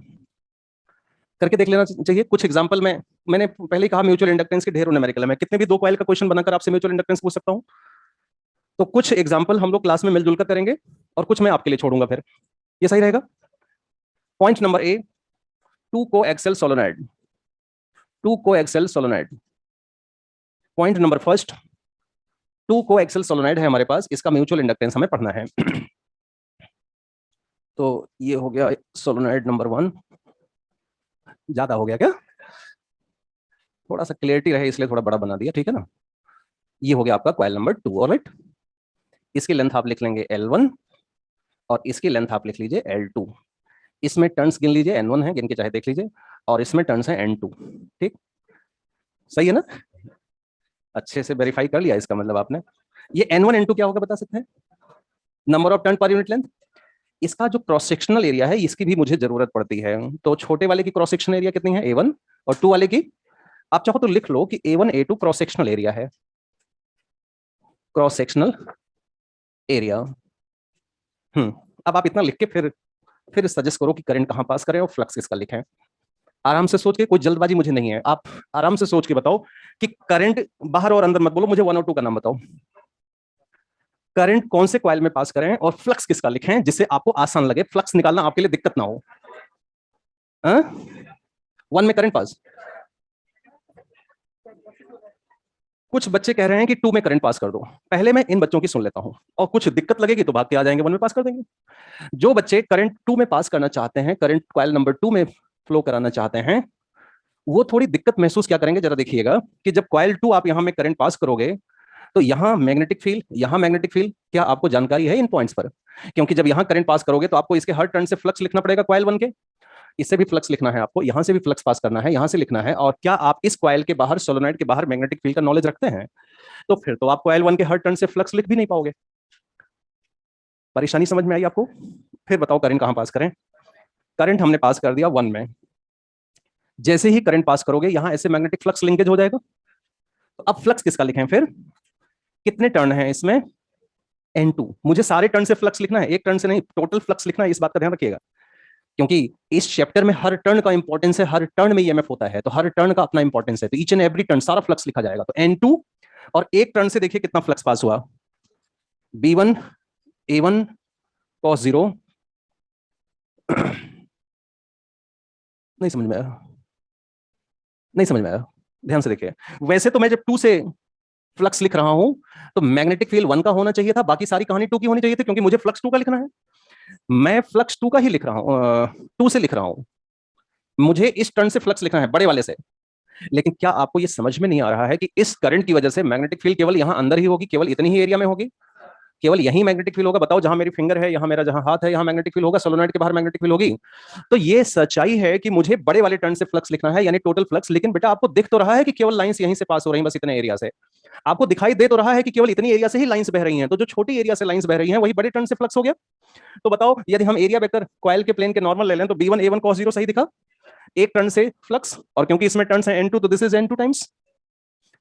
करके देख लेना चाहिए। कुछ एग्जांपल में मैंने पहले ही कहा म्यूचुअल इंडक्टेंस के ढेरों न्यूमेरिकल है, मैं कितने भी दो कॉइल का क्वेश्चन बनाकर आपसे म्यूचुअल इंडक्टेंस पूछ सकता हूं। तो कुछ एग्जांपल हम लोग क्लास में मिलजुल कर करेंगे और कुछ मैं आपके लिए छोड़ूंगा, फिर ये सही रहेगा। Point number A, two coaxial solenoid, two coaxial solenoid. Point number first, two coaxial solenoid है हमारे पास, इसका म्यूचुअल इंडक्टेंस हमें पढ़ना है। तो ये हो गया सोलोनाइड नंबर 1। ज्यादा हो गया क्या? थोड़ा सा क्लियरिटी रहे इसलिए थोड़ा बड़ा बना दिया, ठीक है ना। ये हो गया आपका कॉइल नंबर 2। ऑलराइट, इसकी लेंथ आप लिख लेंगे L1 और इसकी लेंथ आप लिख लीजिए L2। इसमें टर्न्स गिन लीजिए, N1 है, गिन के चाहे देख लीजिए, और इसमें टर्न्स है N2। ठीक, सही है ना? अच्छे से वेरीफाई कर लिया इसका मतलब आपने। ये N1 N2 क्या होगा बता सकते हैं? Number of turn per unit length. इसका जो क्रॉस सेक्शनल एरिया है इसकी भी मुझे जरूरत पड़ती है, तो छोटे वाले की क्रॉस सेक्शनल एरिया कितनी है A1, और 2 वाले की आप चाहो तो लिख लो कि A1 A2 cross sectional area है, क्रॉस सेक्शनल एरिया। अब आप इतना लिख के फिर सजेस्ट करो कि करंट कहां पास करें और फ्लक्स किसका लिखें। आराम से सोच के, कोई जल्दबाजी मुझे नहीं है, आप आराम से सोच के बताओ कि करंट बाहर और अंदर मत बोलो, मुझे 1 और 2 का नाम बताओ। करंट कौन से कॉइल में पास करें और फ्लक्स किसका लिखें जिससे आपको आसान लगे, फ्लक्स निकालना आपके लिए दिक्कत ना हो। 1 में करंट पास, कुछ बच्चे कह रहे हैं कि 2 में करंट पास कर दो। पहले मैं इन बच्चों की सुन लेता हूं और कुछ दिक्कत लगेगी तो भाग के आ जाएंगे 1 में पास कर देंगे। जो बच्चे करंट 2 में पास करना चाहते हैं, करंट कॉइल नंबर 2 में फ्लो कराना चाहते हैं, वो थोड़ी दिक्कत महसूस क्या करेंगे जरा देखिएगा कि जब कॉइल 2 आप यहां में करंट पास करोगे तो यहां मैग्नेटिक फील्ड, यहां मैग्नेटिक फील्ड, क्या आपको जानकारी है इन पॉइंट्स पर? क्योंकि जब यहां करंट पास करोगे तो आपको इसके हर टर्न से फ्लक्स लिखना पड़ेगा कॉइल 1 के, इससे भी फ्लक्स लिखना है आपको, यहां से भी फ्लक्स पास करना है, यहां से लिखना है। और क्या आप इस कॉइल के बाहर, सोलोनॉइड के बाहर मैग्नेटिक फील्ड का नॉलेज रखते हैं? तो फिर तो आप कॉइल 1 के हर टर्न से फ्लक्स लिख भी नहीं पाओगे। परेशानी समझ में आई आपको? फिर बताओ करंट कहां पास करें? करंट हमने पास कर दिया 1 में। जैसे ही करंट पास करोगे यहां ऐसे मैग्नेटिक फ्लक्स लिंकेज हो जाएगा। तो अब फ्लक्स किसका लिखें फिर? कितने टर्न है इसमें? N2। मुझे सारे टर्न से फ्लक्स लिखना है, एक टर्न से नहीं, टोटल फ्लक्स लिखना है, इस बात का ध्यान रखिएगा। क्योंकि इस चैप्टर में हर टर्न का इंपॉर्टेंस है, हर टर्न में ईएमएफ होता है, तो हर टर्न का अपना इंपॉर्टेंस है, तो ईच एंड एवरी टर्न सारा फ्लक्स लिखा जाएगा। तो N2 और एक टर्न से देखिए कितना फ्लक्स पास हुआ, B1 A1 cos 0। नहीं समझ में आया, नहीं समझ में आया, ध्यान से देखिए। वैसे तो मैं जब 2 से फ्लक्स लिख रहा हूं तो मैग्नेटिक फील्ड 1 का होना चाहिए था, बाकी सारी कहानी 2 की होनी चाहिए थी, क्योंकि मुझे फ्लक्स 2 का लिखना है। मैं फ्लक्स 2 का ही लिख रहा हूं, 2 से लिख रहा हूं, मुझे इस टर्न से फ्लक्स लिखना है, बड़े वाले से। लेकिन क्या आपको यह समझ में नहीं आ रहा है कि इस करंट की वजह से मैग्नेटिक फील्ड केवल यहां अंदर ही होगी, केवल इतनी ही एरिया में होगी, केवल यही मैग्नेटिक फील्ड होगा? बताओ, जहां मेरी फिंगर है, यहां मेरा जहां हाथ है, यहां मैग्नेटिक फील्ड होगा, सोलोनॉइड के बाहर मैग्नेटिक फील्ड होगी। तो ये सच्चाई है कि मुझे बड़े वाले टर्न से फ्लक्स लिखना है, यानी टोटल फ्लक्स। लेकिन बेटा आपको दिख तो रहा है कि केवल लाइंस यहीं से पास हो रही हैं, बस इतने एरिया से। आपको दिखाई दे तो रहा है कि केवल इतनी एरिया से ही लाइंस बह रही हैं, तो जो छोटी एरिया से लाइंस बह रही हैं वही बड़े टर्न से फ्लक्स हो गया। तो बताओ, यदि हम एरिया वेक्टर कॉइल के प्लेन के नॉर्मल ले लें तो B1 A1 cos 0 सही दिखा, एक टर्न से फ्लक्स, और क्योंकि इसमें टर्न्स हैं N2 तो this is N2 times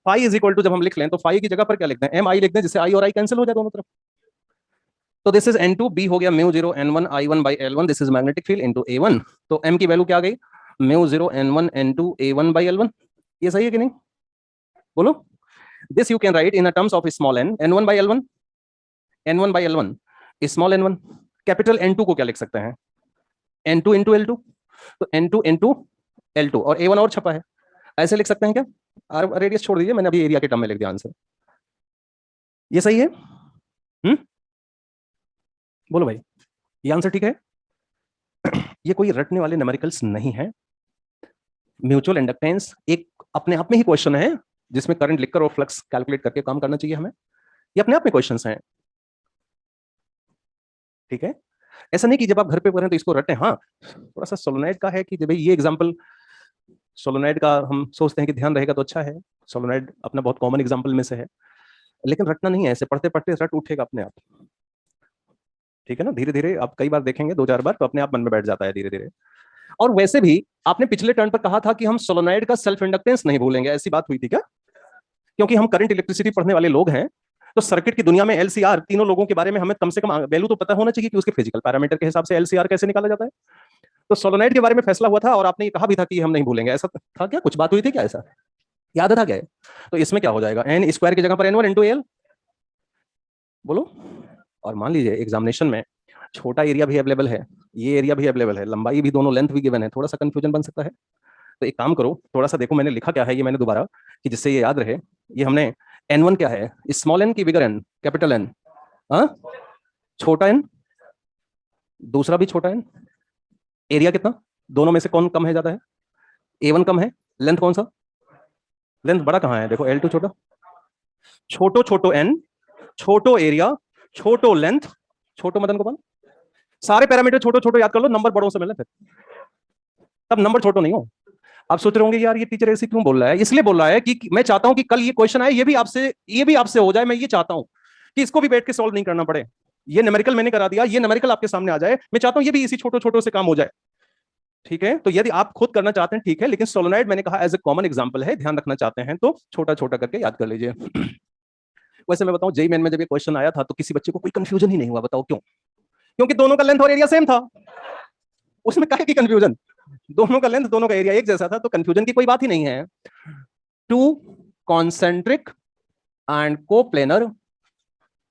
phi is equal to, जब हम लिख लें तो फाई की जगह पर क्या लिख दें? MI लिख दें, जिससे I और I कैंसिल हो जाए दोनों तरफ। तो दिस इज N2, B हो गया μ0 N1 I1 by L1, this is magnetic field into A1। तो M की वैल्यू क्या आ गई? μ0 N1 N2 A1 by L1। ये सही है कि नहीं? बोलो। This you can write in terms of small n, N1 by L1, N1 by L1, small n1। Capital N2 को क्या लिख सकते हैं? N2 into L2, तो N2 into L2, और A1 और छपा है, ऐसे लिख सकते हैं क्या? रेडियस छोड़ दीजिए, मैंने अभी एरिया के टर्म में लिख दिया आंसर। ये सही है? बोलो भाई, ये आंसर ठीक है? ये कोई रटने वाले न्यूमेरिकल्स नहीं है। म्यूचुअल इंडक्टेंस एक अपने आप में ही क्वेश्चन है जिसमें करंट लिखकर और फ्लक्स कैलकुलेट करके काम करना चाहिए हमें। ये अपने आप में क्वेश्चंस हैं, ठीक है? ऐसा नहीं कि जब आप घर पे करें तो इसको रटें। हाँ, थोड़ा सा सोलोनॉइड का है कि जब ये एग्जांपल सोलोनॉइड का हम सोचते हैं कि ध्यान रहेगा तो अच्छा है, सोलोनॉइड अपना बहुत कॉमन एग्जांपल में से है, लेकिन रटना नहीं है, ऐसे पढ़ते पढ़ते रट उठेगा अपने आप, ठीक है ना? धीरे धीरे आप कई बार देखेंगे, 2-4 बार, तो अपने आप मन में बैठ जाता है धीरे धीरे। और वैसे भी आपने पिछले टर्न पर कहा था कि हम सोलोनॉइड का सेल्फ इंडक्टेंस नहीं भूलेंगे, ऐसी बात हुई थी क्या? क्योंकि हम करंट इलेक्ट्रिसिटी पढ़ने वाले लोग हैं, तो सर्किट की दुनिया में LCR तीनों लोगों के बारे में हमें कम से कम वैल्यू तो पता होना चाहिए कि उसके फिजिकल पैरामीटर के हिसाब से LCR कैसे निकाला जाता है। तो सोलोनॉइड के बारे में फैसला हुआ था और आपने ये कहा भी था कि हम नहीं भूलेंगे, ऐसा था क्या? कुछ बात हुई थी क्या? ऐसा याद था क्या? तो इसमें क्या हो जाएगा? n स्क्वायर की जगह पर N1 into L, बोलो। और मान लीजिए एग्जामिनेशन में छोटा एरिया भी अवेलेबल है, ये एरिया भी अवेलेबल है, लंबाई भी, दोनों लेंथ भी गिवन है, थोड़ा सा कंफ्यूजन बन सकता है। तो एक काम करो, थोड़ा सा देखो मैंने लिखा क्या है, ये मैंने दोबारा, कि जिससे ये याद रहे। ये हमने N1 क्या है? स्मॉल n की बिगर n, कैपिटल N, हाँ, छोटा n, दूसरा भी छोटा n। एरिया कितना? दोनों में से कौन कम है, ज्यादा है? A1 कम है। लेंथ कौन सा? लेंथ बड़ा कहाँ है? देखो L2 छोटा। छोटो छोटो n, छोटो एरिया, छोटो लेंथ, छोटो मदन गोपाल। सारे पैरामीटर छोटो छोटो याद कर लो, नंबर बड़ों से मिले फिर, तब नंबर छोटो नहीं हो। आप सोच रहे होंगे यार ये टीचर ऐसे क्यों बोल रहा है? इसलिए बोल रहा है कि मैं चाहता हूं कि कल ये क्वेश्चन आए, ये भी आपसे हो जाए। मैं ये चाहता हूं कि इसको भी बैठ के सॉल्व नहीं करना पड़े। ये न्यूमेरिकल मैंने करा दिया, ये न्यूमेरिकल आपके सामने आ जाए, मैं चाहता हूं ये भी इसी छोटो छोटो से काम हो जाए, ठीक है? तो यदि आप खुद करना चाहते हैं ठीक है, लेकिन सोलोनॉइड मैंने कहा एज ए कॉमन एग्जांपल है, ध्यान रखना चाहते हैं तो छोटा छोटा करके याद कर लीजिए। वैसे मैं बताऊं, जेईई मेन में जब ये क्वेश्चन आया था तो किसी बच्चे को कोई कंफ्यूजन ही नहीं हुआ। बताओ क्यों? क्योंकि दोनों का लेंथ और एरिया सेम था, उसमें काहे की कंफ्यूजन? दोनों का लेंथ, दोनों का एरिया एक जैसा था, तो कंफ्यूजन की कोई बात ही नहीं है। To concentric and coplanar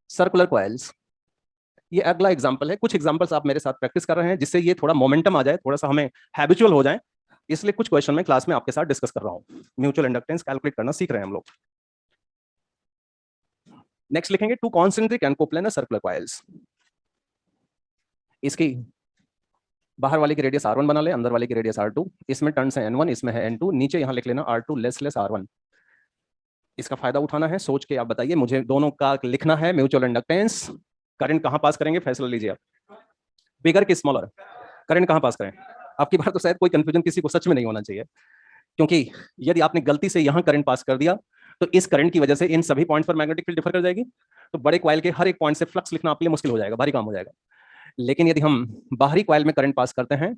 circular coils, ये अगला एग्जांपल है। कुछ एग्जांपल्स आप मेरे साथ प्रैक्टिस कर रहे हैं जिससे ये थोड़ा मोमेंटम आ जाए, थोड़ा सा हमें हैबिचुअल हो जाए, इसलिए कुछ क्वेश्चन मैं क्लास में आपके साथ डिस्कस कर रहा हूं। म्यूचुअल इंडक्टेंस कैलकुलेट करना सीख रहे हैं हम लोग। नेक्स्ट लिखेंगे to concentric and coplanar circular coils. इसकी बाहर वाले की रेडियस r1 बना ले, अंदर वाले की रेडियस r2। इसमें टर्न्स है n1, इसमें है n2। नीचे यहां लिख लेना r2 लेस r1। इसका फायदा उठाना है, सोच के आप बताइए, मुझे दोनों का लिखना है। म्यूचुअल इंडक्टेंस, करंट कहां पास करेंगे फैसला लीजिए आप। बिगर कि स्मॉलर, करंट कहां पास करें। आपकी बार तो शायद कोई कंफ्यूजन किसी को सच में नहीं होना चाहिए, क्योंकि यदि आपने गलती से यहां करंट पास कर दिया तो इस करंट की वजह से इन सभी पॉइंट्स पर मैग्नेटिक फील्ड डिफर कर जाएगी। तो बड़े कॉइल के हर एक पॉइंट से फ्लक्स लिखना आपके लिए मुश्किल हो जाएगा, भारी काम हो जाएगा। लेकिन यदि हम बाहरी कॉइल में करंट पास करते हैं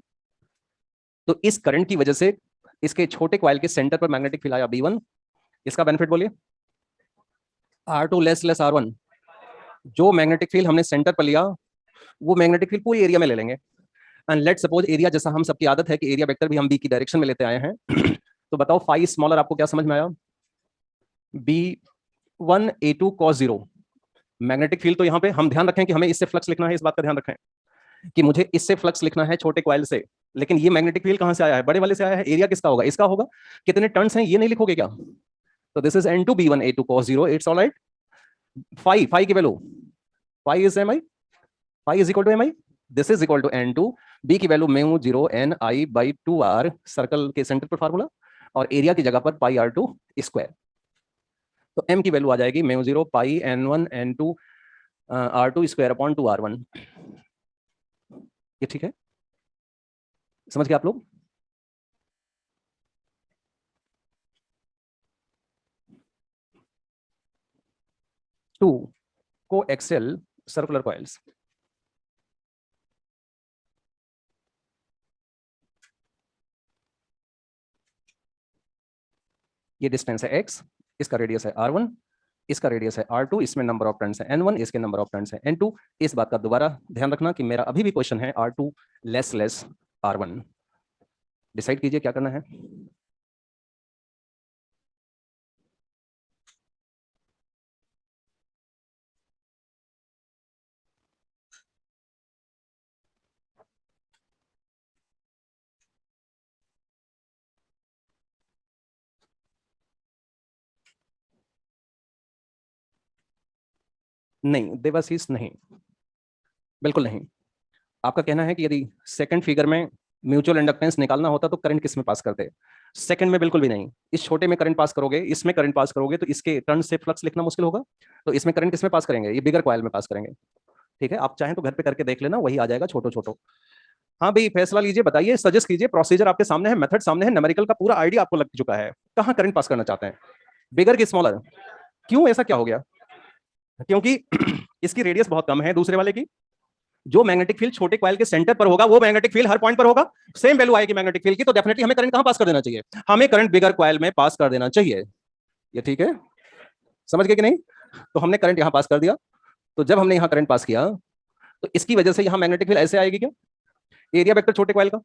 तो इस करंट की वजह से इसके छोटे कॉइल के सेंटर पर मैग्नेटिक फील्ड आया B1। इसका बेनिफिट बोलिए, R2 लेस R1। जो मैग्नेटिक फील्ड हमने सेंटर पर लिया वो मैग्नेटिक फील्ड पूरी एरिया में ले लेंगे। एंड लेट सपोज एरिया, जैसा हम सबकी आदत है कि एरिया वेक्टर भी हम बी की डायरेक्शन में लेते आए हैं। तो बताओ फाई स्मॉलर आपको क्या समझ में आया। B1 A2 cos 0 magnetic field. तो यहाँ पे हम ध्यान रखें कि हमें इससे फ्लक्स लिखना है, इस बात का ध्यान रखें कि मुझे इससे फ्लक्स लिखना है छोटे कॉइल से। लेकिन ये मैग्नेटिक फील्ड कहां से आया है, बड़े वाले से आया है। एरिया किसका होगा, इसका होगा। कितने टर्न्स हैं ये नहीं लिखोगे क्या। तो this is N2 B1 A2 cos 0, it's alright. Phi की वैल्यू, phi is mi, phi is equal to mi। This is equal to N2, B की वैल्यू म्यू 0 Ni/2r, सर्कल के सेंटर पर फार्मूला, और एरिया की जगह पर पाई r2 स्क्वायर। तो m की वैल्यू आ जाएगी म्यू 0 पाई n1 n2 r2 square upon 2r1। ये ठीक है, समझ गए आप लोग। Two coaxial circular coils. ये डिस्टेंस है x, इसका रेडियस है r1, इसका रेडियस है r2, इसमें नंबर ऑफ टर्न्स है n1, इसके नंबर ऑफ टर्न्स है n2। इस बात का दोबारा ध्यान रखना कि मेरा अभी भी क्वेश्चन है r2 लेस r1। डिसाइड कीजिए क्या करना है। नहीं देवाशीष, नहीं, बिल्कुल नहीं। आपका कहना है कि यदि सेकंड फिगर में म्यूचुअल इंडक्टेंस निकालना होता तो करंट किस में पास करते। सेकंड में बिल्कुल भी नहीं। इस छोटे में करंट पास करोगे, इसमें करंट पास करोगे तो इसके टर्न से फ्लक्स लिखना मुश्किल होगा। तो इसमें करंट किस में पास करेंगे, ये बिगर कॉइल में पास करेंगे। ठीक है, आप चाहें तो घर पे करके देख लेना, वही आ जाएगा छोटो छोटो। हाँ भाई फैसला लीजिए, बताइए, सजेस्ट कीजिए। प्रोसीजर आपके सामने है, मेथड सामने है, न्यूमेरिकल का पूरा आइडिया आपको लग चुका है। कहाँ करंट पास करना चाहते हैं, बिगर की स्मॉलर। क्यों, ऐसा क्या हो गया। क्योंकि इसकी रेडियस बहुत कम है दूसरे वाले की। जो मैग्नेटिक फील्ड छोटे कॉइल के सेंटर पर होगा वो मैग्नेटिक फील्ड हर पॉइंट पर होगा, सेम वैल्यू आएगी मैग्नेटिक फील्ड की। तो डेफिनेटली हमें करंट कहां पास कर देना चाहिए, हमें करंट बिगर कॉइल में पास कर देना चाहिए। ये ठीक है, समझ गए कि नहीं। तो हमने करंट यहां पास कर दिया। तो जब हमने यहां करंट पास किया तो इसकी वजह से यहां मैग्नेटिक फील्ड ऐसे आएगी क्या। एरिया वेक्टर छोटे कॉइल का,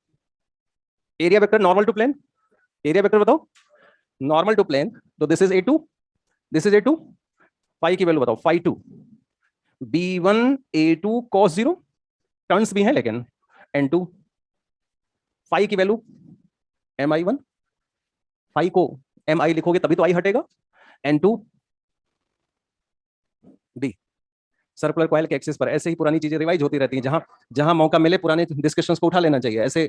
area vector normal to plane, area vector बताओ नॉर्मल टू प्लेन। तो this is A2, this is A2। Phi की वैल्यू बताओ, phi 2 B1 A2 cos 0, turns भी हैं लेकिन N2। फाई की वैल्यू Mi1, फाई को Mi लिखोगे तभी तो आई हटेगा। N2 D। सर्कुलर कॉइल के एक्सिस पर ऐसे ही पुरानी चीजें रिवाइज होती रहती हैं, जहां जहां मौका मिले पुराने डिस्कशंस को उठा लेना चाहिए ऐसे।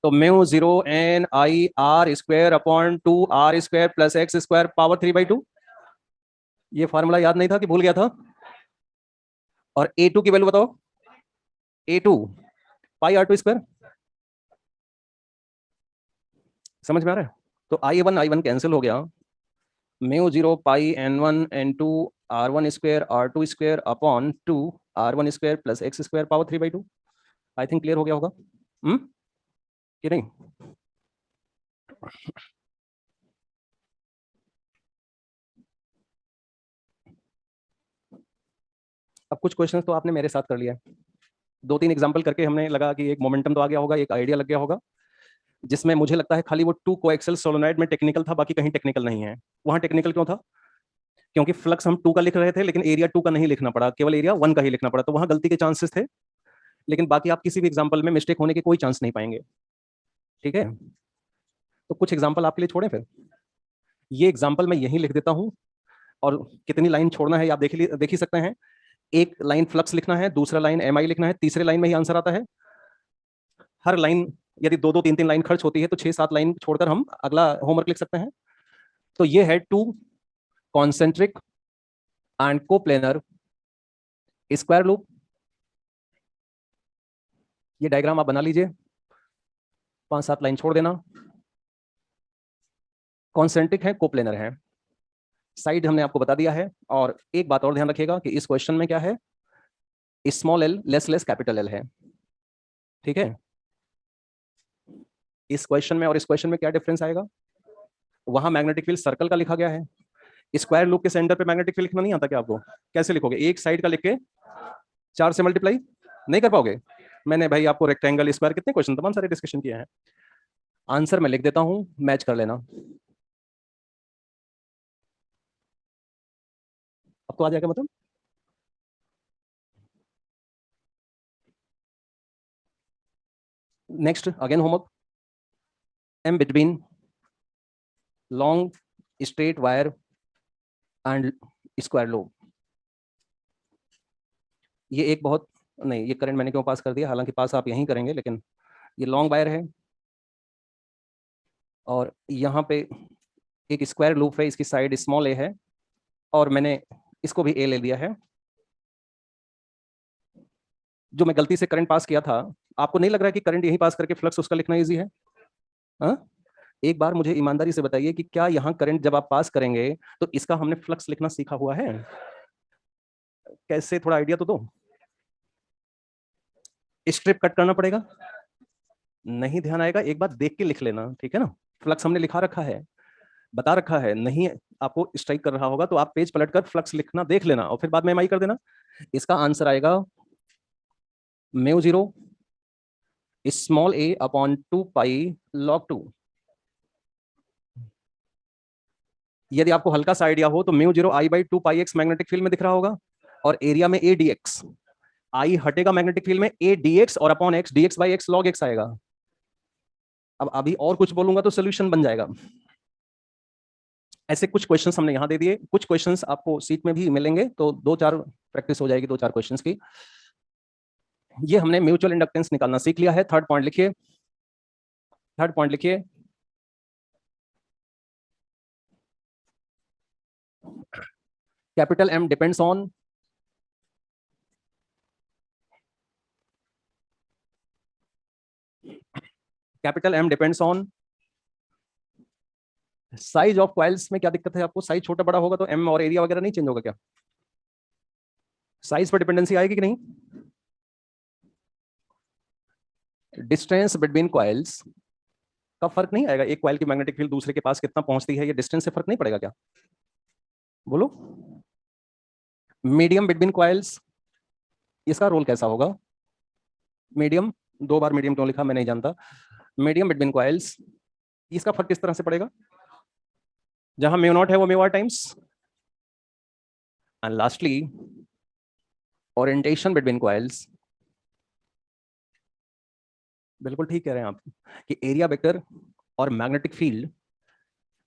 तो mu 0 Ni r² upon 2r² plus x² power 3/2। ये फार्मूला याद नहीं था कि भूल गया था। और A2 की वैल्यू बताओ, A2 पाई r²। समझ में आ रहा है। तो I1 कैंसिल हो गया। Mu 0 pi n1 n2 r1² r2² upon 2 r1² plus x² power 3/2। I think clear हो गया होगा कि नहीं। अब कुछ क्वेश्चंस तो आपने मेरे साथ कर लिया है। 2-3 एग्जांपल करके हमने लगा कि एक मोमेंटम तो आ गया होगा, एक आइडिया लग गया होगा, जिसमें मुझे लगता है खाली वो टू कोएक्सियल सोलेनॉइड में टेक्निकल था, बाकी कहीं टेक्निकल नहीं है। वहां टेक्निकल क्यों था, क्योंकि फ्लक्स हम 2 का लिख रहे थे लेकिन एरिया 2 का नहीं लिखना पड़ा, केवल एरिया 1 का ही लिखना पड़ा, तो वहां गलती के चांसेस थे। लेकिन बाकी आप किसी भी एग्जाम्पल में मिस्टेक होने के कोई चांस नहीं पाएंगे। ठीक है, तो कुछ एग्जाम्पल आपके लिए छोड़े फिर। ये एग्जाम्पल मैं यहीं लिख देता हूं, और कितनी लाइन छोड़ना है आप देख ही सकते हैं। एक लाइन फ्लक्स लिखना है, दूसरा लाइन एम आई लिखना है, तीसरे लाइन में ही आंसर आता है। हर लाइन यदि दो दो तीन तीन लाइन खर्च होती है तो 6-7 लाइन छोड़कर हम अगला होमवर्क लिख सकते हैं। तो ये है to concentric and coplanar square loop. ये डायग्राम आप बना लीजिए, 5-7 लाइन छोड़ देना। कॉन्सेंट्रिक है, कोप्लेनर है, साइड हमने आपको बता दिया है। और एक बात और ध्यान रखिएगा कि इस क्वेश्चन में क्या है, small L less capital L है, ठीक है। इस क्वेश्चन में और इस क्वेश्चन में क्या डिफरेंस आएगा, वहां मैग्नेटिक फील्ड सर्कल का लिखा गया है, स्क्वायर लूप के सेंटर पे मैग्नेटिक फील्ड लिखना नहीं आता क्या आपको? कैसे लिखोगे, एक साइड का लिख के 4 से मल्टीप्लाई नहीं कर पाओगे? मैंने भाई आपको रेक्टेंगल स्क्वायर कितने क्वेश्चन तमाम सारे डिस्कशन किए हैं। आंसर मैं लिख देता हूं, मैच कर लेना, आपको आ जाएगा मतलब। Next again homework, M between long straight wire and square loop. ये एक बहुत नहीं, ये करंट मैंने क्यों पास कर दिया, हालांकि पास आप यहीं करेंगे, लेकिन ये लॉन्ग वायर है और यहाँ पे एक स्क्वायर लूप है, इसकी साइड स्मॉल ए है और मैंने इसको भी ए ले लिया है। जो मैं गलती से करंट पास किया था, आपको नहीं लग रहा है कि करंट यहीं पास करके फ्लक्स उसका लिखना इजी है? हाँ, एक बार मुझे ईमानदारी से बताइए कि क्या यहाँ करंट जब आप पास करेंगे तो इसका हमने फ्लक्स लिखना सीखा हुआ है? कैसे, थोड़ा आइडिया तो दो। स्ट्रिप कट करना पड़ेगा, नहीं ध्यान आएगा, एक बार देख के लिख लेना, ठीक है ना। फ्लक्स हमने लिखा रखा है, बता रखा है, नहीं आपको स्ट्राइक कर रहा होगा तो आप पेज पलटकर फ्लक्स लिखना देख लेना और फिर बाद में एमआई कर देना। इसका आंसर आएगा म्यू जीरो स्मॉल ए अपॉन 2 पाई log 2। यदि आपको हल्का सा आइडिया हो तो mu zero I by 2 pi x magnetic field में दिख रहा होगा और एरिया में ए डी एक्स, आई हटेगा मैग्नेटिक फील्ड में, ए डी एक्स और upon x, D x by x log x आएगा। अब अभी और कुछ बोलूंगा तो सोल्यूशन बन जाएगा। ऐसे कुछ क्वेश्चंस हमने यहां दे दिए, कुछ क्वेश्चंस आपको सीट में भी मिलेंगे, तो 2-4 प्रैक्टिस हो जाएगी 2-4 क्वेश्चंस की। ये हमने म्यूचुअल इंडक्टेंस निकालना सीख लिया है। थर्ड पॉइंट लिखिए, थर्ड पॉइंट लिखिए, capital M depends on capital M depends on size of coils. में क्या दिक्कत है आपको, साइज छोटा बड़ा होगा तो एम और एरिया वगैरह नहीं चेंज होगा क्या? साइज पर डिपेंडेंसी आएगी कि नहीं? डिस्टेंस बिटवीन कॉइल्स का फर्क नहीं आएगा, एक कॉइल की मैग्नेटिक फील्ड दूसरे के पास कितना पहुंचती है, ये डिस्टेंस से फर्क नहीं पड़ेगा क्या? बोलो। मीडियम बिटवीन कॉइल्स, इसका रोल कैसा होगा? मीडियम, 2 बार मीडियम क्यों लिखा मैं नहीं जानता। मीडियम बिटवीन कॉइल्स, इसका फर्क किस तरह से पड़ेगा? जहां म्यू नॉट है वो mu R times. And lastly orientation between coils, बिल्कुल ठीक कह रहे हैं आप कि एरिया वेक्टर और मैग्नेटिक फील्ड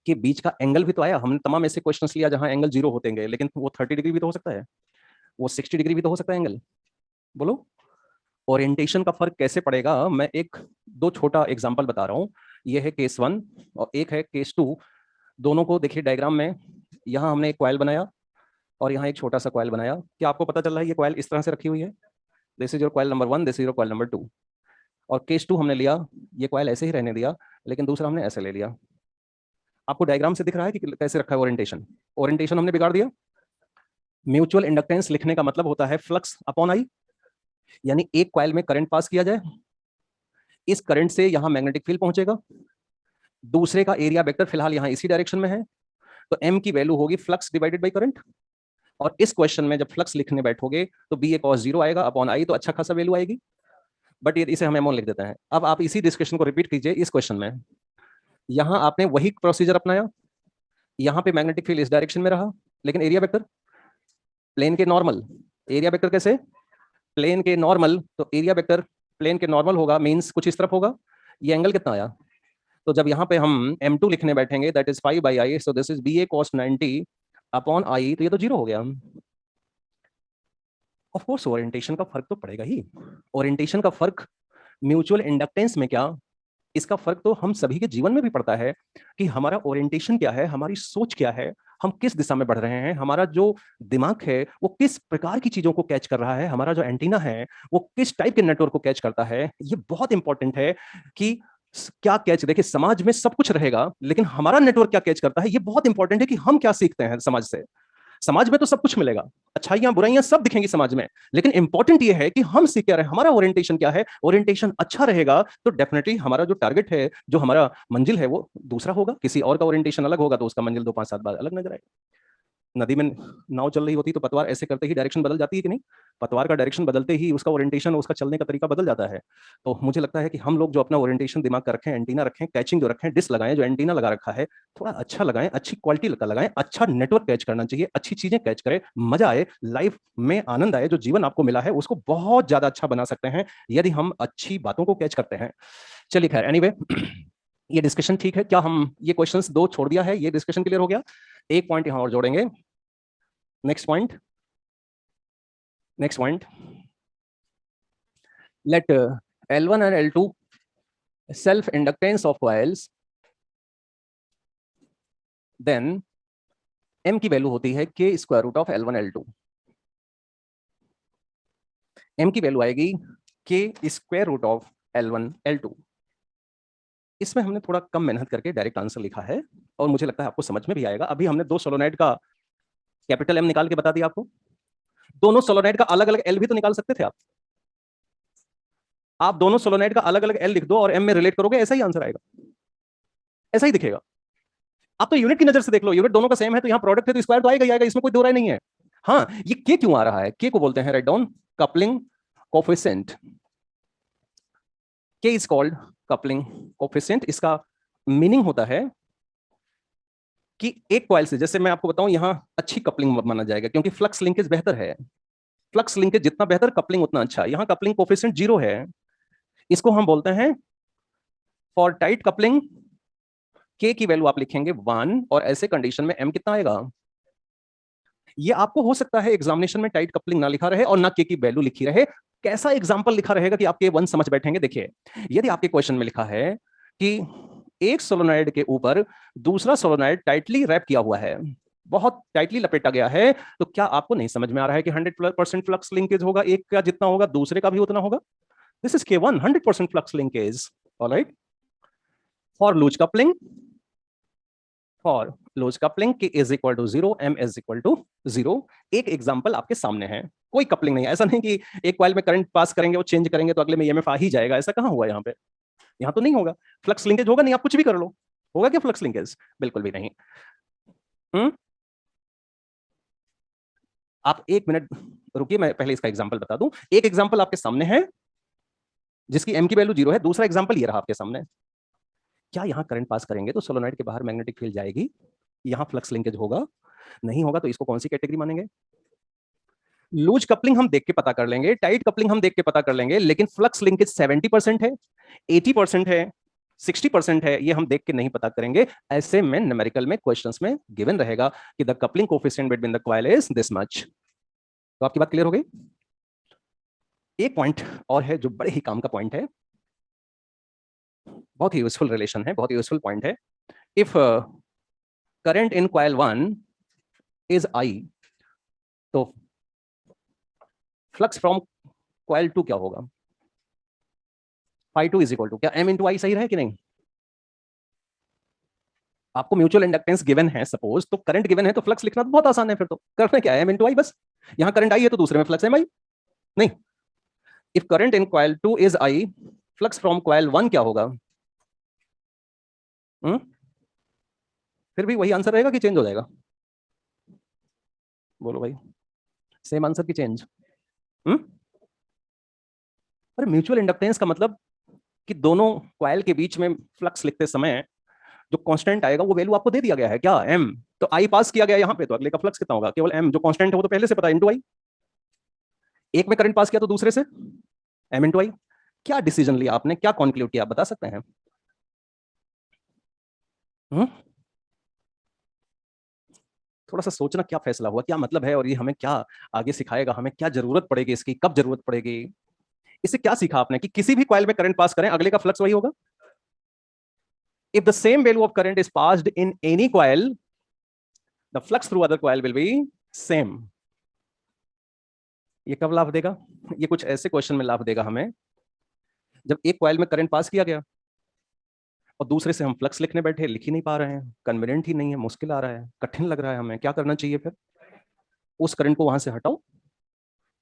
के बीच का एंगल भी तो आया। हमने तमाम ऐसे क्वेश्चंस लिया जहां एंगल 0 होते हैं, लेकिन वो 30 डिग्री भी तो हो सकता है, वो 60 डिग्री भी तो हो सकता है एंगल। बोलो, ओरिएंटेशन का फर्क कैसे पड़ेगा? मैं एक दो छोटा एग्जांपल बता रहा हूँ। ये है केस 1 और एक है केस 2। दोनों को देखिए डायग्राम में, यहाँ हमने एक कॉइल बनाया और यहाँ एक छोटा सा कॉइल बनाया। क्या आपको पता चल रहा है ये कॉइल इस तरह से रखी हुई है? This is your coil number 1, this is your coil number 2। और केस 2 हमने लिया, ये कॉइल ऐसे ही रहने दिया, लेकिन दूसरा हमने ऐसे ले लिया। आपको डायग्राम से दिख रहा है कि कैसे रखा है ओरिएंटेशन? ओरिएंटेशन हमने बिगाड़ दिया। म्यूचुअल इंडक्टेंस लिखने का मतलब होता है फ्लक्स अपॉन आई, यानी एक कॉइल में करंट पास किया जाए, इस करंट से यहां मैग्नेटिक फील्ड पहुंचेगा, दूसरे का एरिया वेक्टर फिलहाल यहां इसी डायरेक्शन में है, तो एम की वैल्यू होगी फ्लक्स डिवाइडेड बाई करंट। और इस क्वेश्चन में जब फ्लक्स लिखने बैठोगे तो बी ए कॉस 0 आएगा अपॉन आई, तो अच्छा खासा वैल्यू आएगी, बट ये इसे हम एम लिख देते हैं। अब आप इसी डिस्कशन को रिपीट कीजिए इस क्वेश्चन में। यहां आपने वही प्रोसीजर अपनाया, यहां पे मैग्नेटिक फील्ड इस डायरेक्शन में रहा, लेकिन एरिया वेक्टर प्लेन के नॉर्मल, एरिया वेक्टर कैसे? प्लेन के नॉर्मल, तो एरिया वेक्टर प्लेन के नॉर्मल होगा, मींस कुछ इस तरफ होगा। ये एंगल कितना आया? तो जब यहाँ पे हम m2 लिखने बैठेंगे, that is 5 by I, so this is B A cos 90 upon I, तो ये तो 0 हो गया। ऑफ कोर्स ओरिएंटेशन का फर्क तो पड़ेगा ही। ओरिएंटेशन का फर्क म्यूचुअल इंडक्टेंस में क्या, इसका फर्क तो हम सभी के जीवन में भी पड़ता है कि हमारा ओरिएंटेशन क्या है, हमारी सोच क्या है, हम किस दिशा में बढ़ रहे हैं, हमारा जो दिमाग है वो किस प्रकार की चीजों को कैच कर रहा है, हमारा जो एंटीना है वो किस टाइप के नेटवर्क को कैच करता है। ये बहुत इंपॉर्टेंट है कि क्या कैच, देखिए समाज में सब कुछ रहेगा लेकिन हमारा नेटवर्क क्या कैच करता है, ये बहुत इंपॉर्टेंट है कि हम क्या सीखते हैं समाज से। समाज में तो सब कुछ मिलेगा, अच्छाइयां बुराइयां सब दिखेंगी समाज में, लेकिन इंपॉर्टेंट ये है कि हम सीख क्या रहे हैं, हमारा ओरिएंटेशन क्या है। ओरिएंटेशन अच्छा रहेगा तो डेफिनेटली हमारा जो टारगेट है, जो हमारा मंजिल है वो दूसरा होगा। किसी और का ओरिएंटेशन अलग होगा तो उसका मंजिल 2-5 साल बाद अलग नजर आएगा। नदी में नाव चल रही होती तो पतवार ऐसे करते ही डायरेक्शन बदल जाती है कि नहीं, पतवार का डायरेक्शन बदलते ही उसका ओरिएंटेशन, उसका चलने का तरीका बदल जाता है। तो मुझे लगता है कि हम लोग जो अपना ओरिएंटेशन दिमाग का रखें, एंटीना रखें, कैचिंग जो रखें, डिस लगाएं, जो एंटीना लगा रखा है थोड़ा अच्छा लगाएं, अच्छी क्वालिटी का लगाएं, अच्छा नेटवर्क कैच करना चाहिए, अच्छी चीजें कैच करें, मजा आए, लाइफ में आनंद आए, जो जीवन आपको मिला है उसको बहुत ज्यादा अच्छा बना सकते हैं यदि हम अच्छी बातों को कैच करते हैं। चलिए खैर, एनीवे ये डिस्कशन ठीक है क्या, हम ये क्वेश्चंस 2 छोड़ दिया है, ये डिस्कशन क्लियर हो गया। एक पॉइंट यहां और जोड़ेंगे। Next point, next point, let L1 and L2 self inductance of coils, then m की वैल्यू होती है k square root of L1 L2। m की वैल्यू आएगी k square root of L1 L2। इसमें हमने थोड़ा कम मेहनत करके डायरेक्ट आंसर लिखा है और मुझे लगता है आपको समझ में भी आएगा। अभी हमने 2 सोलोनाइड का कैपिटल M निकाल के बता दिया आपको। दोनों सोलोनाइड का अलग अलग L भी तो निकाल सकते थे आप दोनों सोलोनाइड का अलग अलग L लिख दो और M में रिलेट करोगे, ऐसा ही आंसर आएगा, ऐसा ही दिखेगा। आप तो यूनिट की नजर से देख लो, यूनिट दोनों का सेम है तो यहाँ प्रोडक्ट है तो स्क्वायर तो आएगा ही आएगा, इसमें कोई दो राय नहीं है। हाँ, ये के क्यों आ रहा है, के को बोलते हैं, राइट डाउन, कपलिंग कोफिशिएंट। के इज कॉल्ड कपलिंग कोफिशिएंट। इसका मीनिंग होता है कि एक कॉइल से, जैसे मैं आपको बताऊं, यहां अच्छी कपलिंग माना जाएगा क्योंकि फ्लक्स लिंकेज बेहतर है। फ्लक्स लिंकेज जितना बेहतर, कपलिंग उतना अच्छा। यहां कपलिंग कोफिशिएंट 0 है, इसको हम बोलते हैं फॉर टाइट कपलिंग के की वैल्यू आप लिखेंगे 1 और ऐसे कंडीशन में एम कितना आएगा। ये आपको हो सकता है एग्जामिनेशन में टाइट कपलिंग ना लिखा रहे और ना के की वैल्यू लिखी रहे, कैसा एग्जांपल लिखा रहेगा कि आपके 1 समझ बैठेंगे। देखिए, यदि आपके क्वेश्चन में लिखा है कि एक सोलोनॉइड के ऊपर दूसरा सोलोनॉइड टाइटली रैप किया हुआ है, बहुत टाइटली लपेटा गया है, तो क्या आपको नहीं समझ में आ रहा है कि 100% फ्लक्स लिंकेज होगा, एक का जितना होगा दूसरे का भी उतना होगा। This is K1, 100% flux linkage. Alright, for loose coupling, for loose coupling K is equal to 0, M is equal to 0। एक एग्जांपल आपके सामने है, कोई कपलिंग नहीं है, ऐसा नहीं कि एक कॉइल में करंट पास करेंगे वो चेंज करेंगे तो अगले में ईएमएफ आ ही जाएगा, ऐसा कहां हुआ यहाँ पे, यहाँ तो नहीं होगा। फ्लक्स लिंकेज होगा नहीं, आप कुछ भी कर लो, होगा क्या फ्लक्स लिंकेज, बिल्कुल भी नहीं। आप 1 मिनट रुकिए, मैं पहले इसका एग्जांपल बता दूं। एक एग्जांपल आपके सामने है जिसकी M की वैल्यू 0 है, दूसरा एग्जांपल ये रहा आपके सामने। क्या यहाँ करंट पास करेंगे तो सोलोनॉइड के बाहर मैग्नेटिक फील्ड जाएगी, यहाँ फ्लक्स लिंकेज होगा, नहीं होगा, तो इसको कौन सी कैटेगरी मानेंगे। लूज कपलिंग हम देख के पता कर लेंगे, टाइट कपलिंग हम देख के पता कर लेंगे, लेकिन फ्लक्स लिंकेज 70% है, 80% है, 60% है, ये हम देख के नहीं पता करेंगे। ऐसे में न्यूमेरिकल में क्वेश्चंस में गिवन रहेगा कि the coupling coefficient between the coil is this much. तो आपकी बात क्लियर हो गई। एक पॉइंट और है जो बड़े ही काम का पॉइंट है, बहुत ही यूजफुल रिलेशन है, बहुत ही यूजफुल पॉइंट है। If current in coil 1 is I, तो फ्लक्स फ्रॉम कॉइल 2 क्या होगा, phi2 इज इक्वल टू, क्या m इंटू आई सही रहे कि नहीं। आपको म्यूचुअल इंडक्टेंस गिवन है सपोज, तो करंट गिवन है तो फ्लक्स लिखना तो बहुत आसान है, फिर तो करना क्या है, m इंटू आई बस। यहां करंट आई है तो दूसरे में फ्लक्स mi नहीं। If current in coil 2 is I, flux from coil 1 क्या होगा। हुँ? फिर भी वही आंसर रहेगा कि चेंज हो जाएगा, बोलो भाई, सेम आंसर की चेंज। अरे म्यूचुअल इंडक्टेंस का मतलब कि दोनों कॉइल के बीच में फ्लक्स लिखते समय जो कांस्टेंट आएगा वो वैल्यू आपको दे दिया गया है क्या, m। तो आई पास किया गया यहाँ पे, तो अगले का फ्लक्स कितना होगा, केवल m, जो कांस्टेंट है वो तो पहले से पता है, इंटू आई। एक में करंट पास किया तो दूसरे से m इंटू आई। क्या डिसीजन लिया आपने, क्या कॉन्क्लूड किया, आप बता सकते हैं। थोड़ा सा सोचना क्या फैसला हुआ, क्या मतलब है, और ये हमें क्या आगे सिखाएगा, हमें क्या जरूरत पड़ेगी इसकी, कब जरूरत पड़ेगी। इससे क्या सीखा आपने कि किसी भी कॉइल में करंट पास करें, अगले का फ्लक्स वही होगा। If the same value of current is passed in any coil, the flux through other coil will be same. ये कब लाभ देगा? ये कुछ ऐसे क्वेश्चन में लाभ देगा हमें जब एक कॉइल में करंट पास किया गया और दूसरे से हम फ्लक्स लिखने बैठे, लिख ही नहीं पा रहे हैं, कन्वीनियंट ही नहीं है, मुश्किल आ रहा है, कठिन लग रहा है हमें, क्या करना चाहिए फिर? उस करंट को वहां से हटाओ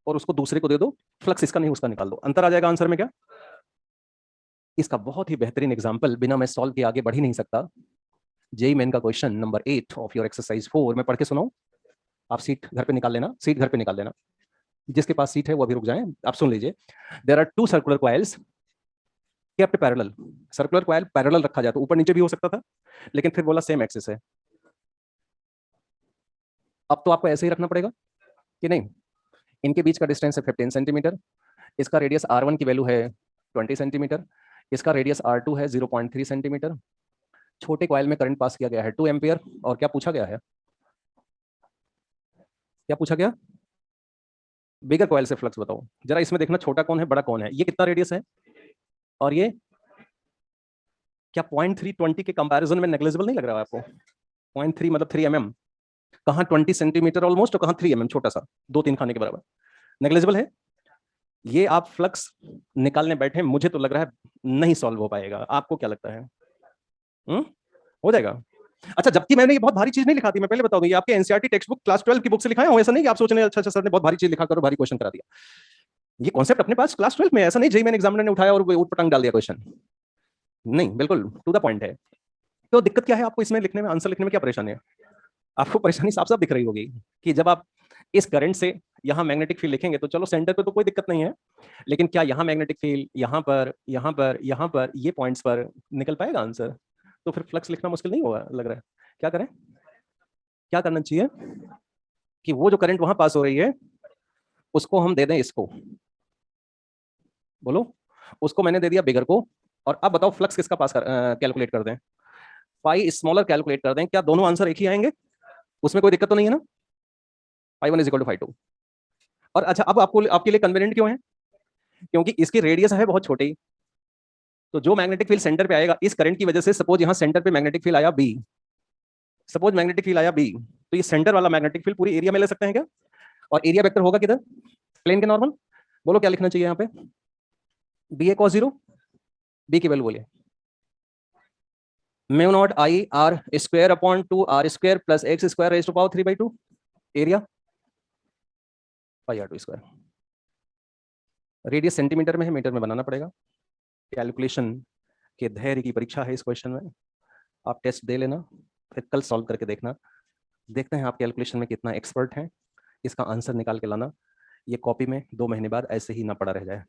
और उसको दूसरे को दे दो, फ्लक्स इसका नहीं उसका निकाल दो, अंतर आ जाएगा आंसर में क्या? इसका बहुत ही बेहतरीन एग्जांपल बिना मैं सॉल्व के आगे बढ़ ही नहीं सकता। जेई मेन का question number 8 of your exercise 4 में पढ़ के सुनाऊं? आप सीट घर पे निकाल लेना, सीट घर पे निकाल लेना, जिसके पास सीट है वो अभी रुक जाए। आप सुन लीजिए। There are two circular coils kept parallel. Circular coil parallel रखा जाए तो ऊपर नीचे भी हो सकता था, लेकिन फिर बोला सेम एक्सिस है। अब तो आपको ऐसे ही रखना पड़ेगा कि नहीं? इनके बीच का डिस्टेंस है 15 सेंटीमीटर, इसका रेडियस R1 की वैल्यू है 20 सेंटीमीटर, इसका रेडियस R2 है 0.3 सेंटीमीटर। छोटे कॉइल में करंट पास किया गया है 2 एम्पियर, और क्या पूछा गया है? क्या पूछा गया? बिगर कॉइल से फ्लक्स बताओ। जरा इसमें देखना, छोटा कौन है बड़ा कौन है, ये कितना रेडियस है, और ये क्या 0.320 के कंपैरिजन में नेग्लिजिबल नहीं लग रहा है आपको? 0.3 मतलब 3 mm, कहाँ 20 सेंटीमीटर ऑलमोस्ट, और कहाँ 3 mm, छोटा सा, 2-3 खाने के बराबर, नेग्लिजिबल है। ये आप फ्लक्स निकालने बैठे, मुझे तो लग रहा है नहीं सॉल्व हो पाएगा, आपको क्या लगता है? हो जाएगा? अच्छा, जबकि मैंने ये बहुत भारी चीज नहीं लिखा थी, मैं पहले बता दूं, ये आपके एनसीईआरटी टेक्स्ट बुक क्लास 12 की बुक से लिखा है, ऐसा नहीं कि आप सोच रहे हैं अच्छा अच्छा सर ने बहुत भारी चीज लिखा करो, भारी क्वेश्चन करा दिया। ये कॉन्सेप्ट अपने पास क्लास 12 में, ऐसा नहीं जेईई मेन एग्जामिनर ने उठाया और उटपटांग डाल दिया क्वेश्चन, नहीं, बिल्कुल टू द पॉइंट है। तो दिक्कत क्या है आपको इसमें लिखने में, आंसर लिखने में क्या परेशानी है? आपको परेशानी साफ साफ दिख रही होगी कि जब आप इस करंट से यहाँ मैग्नेटिक फील्ड लिखेंगे तो चलो सेंटर पे तो कोई दिक्कत नहीं है, लेकिन क्या यहाँ मैग्नेटिक फील्ड यहाँ पर, यहाँ पर, यहाँ पर, ये पॉइंट्स पर निकल पाएगा आंसर? तो फिर फ्लक्स लिखना मुश्किल नहीं होगा लग रहा है। क्या करें, क्या करना चाहिए कि वो जो करंट वहां पास हो रही है उसको हम दे दें इसको, बोलो, उसको मैंने दे दिया बिगर को, और अब बताओ फ्लक्स किसका पास कैलकुलेट कर दें, फाई स्मॉलर कैलकुलेट कर दें, क्या दोनों आंसर एक ही आएंगे? उसमें कोई दिक्कत तो नहीं है ना? Phi 1 is equal to phi 2। और अच्छा, अब आपको आपके लिए कन्वीनियंट क्यों है? क्योंकि इसकी रेडियस है बहुत छोटी, तो जो मैग्नेटिक फील्ड सेंटर पे आएगा इस करंट की वजह से, सपोज यहाँ सेंटर पे मैग्नेटिक फील्ड आया बी, सपोज मैग्नेटिक फील्ड आया बी, तो ये सेंटर वाला मैग्नेटिक फील्ड पूरी एरिया में ले सकते हैं क्या? और एरिया वेक्टर होगा किधर? प्लेन के नॉर्मल। बोलो क्या लिखना चाहिए यहाँ पे? बी ए कॉस 0, बी की वैल्यू बोलिए, mu naught I R square upon 2 R square plus X square raise to power 3/2, area pi R 2 square. Radius centimetre में है, मीटर में बनाना पड़ेगा। कैलकुलेशन के धैर्य की परीक्षा है इस क्वेश्चन में, आप टेस्ट दे लेना, फिर कल सॉल्व करके देखना, देखते हैं आप कैलकुलेशन में कितना एक्सपर्ट हैं, इसका आंसर निकाल के लाना। ये कॉपी में 2 महीने बाद ऐसे ही ना पड़ा रह जाए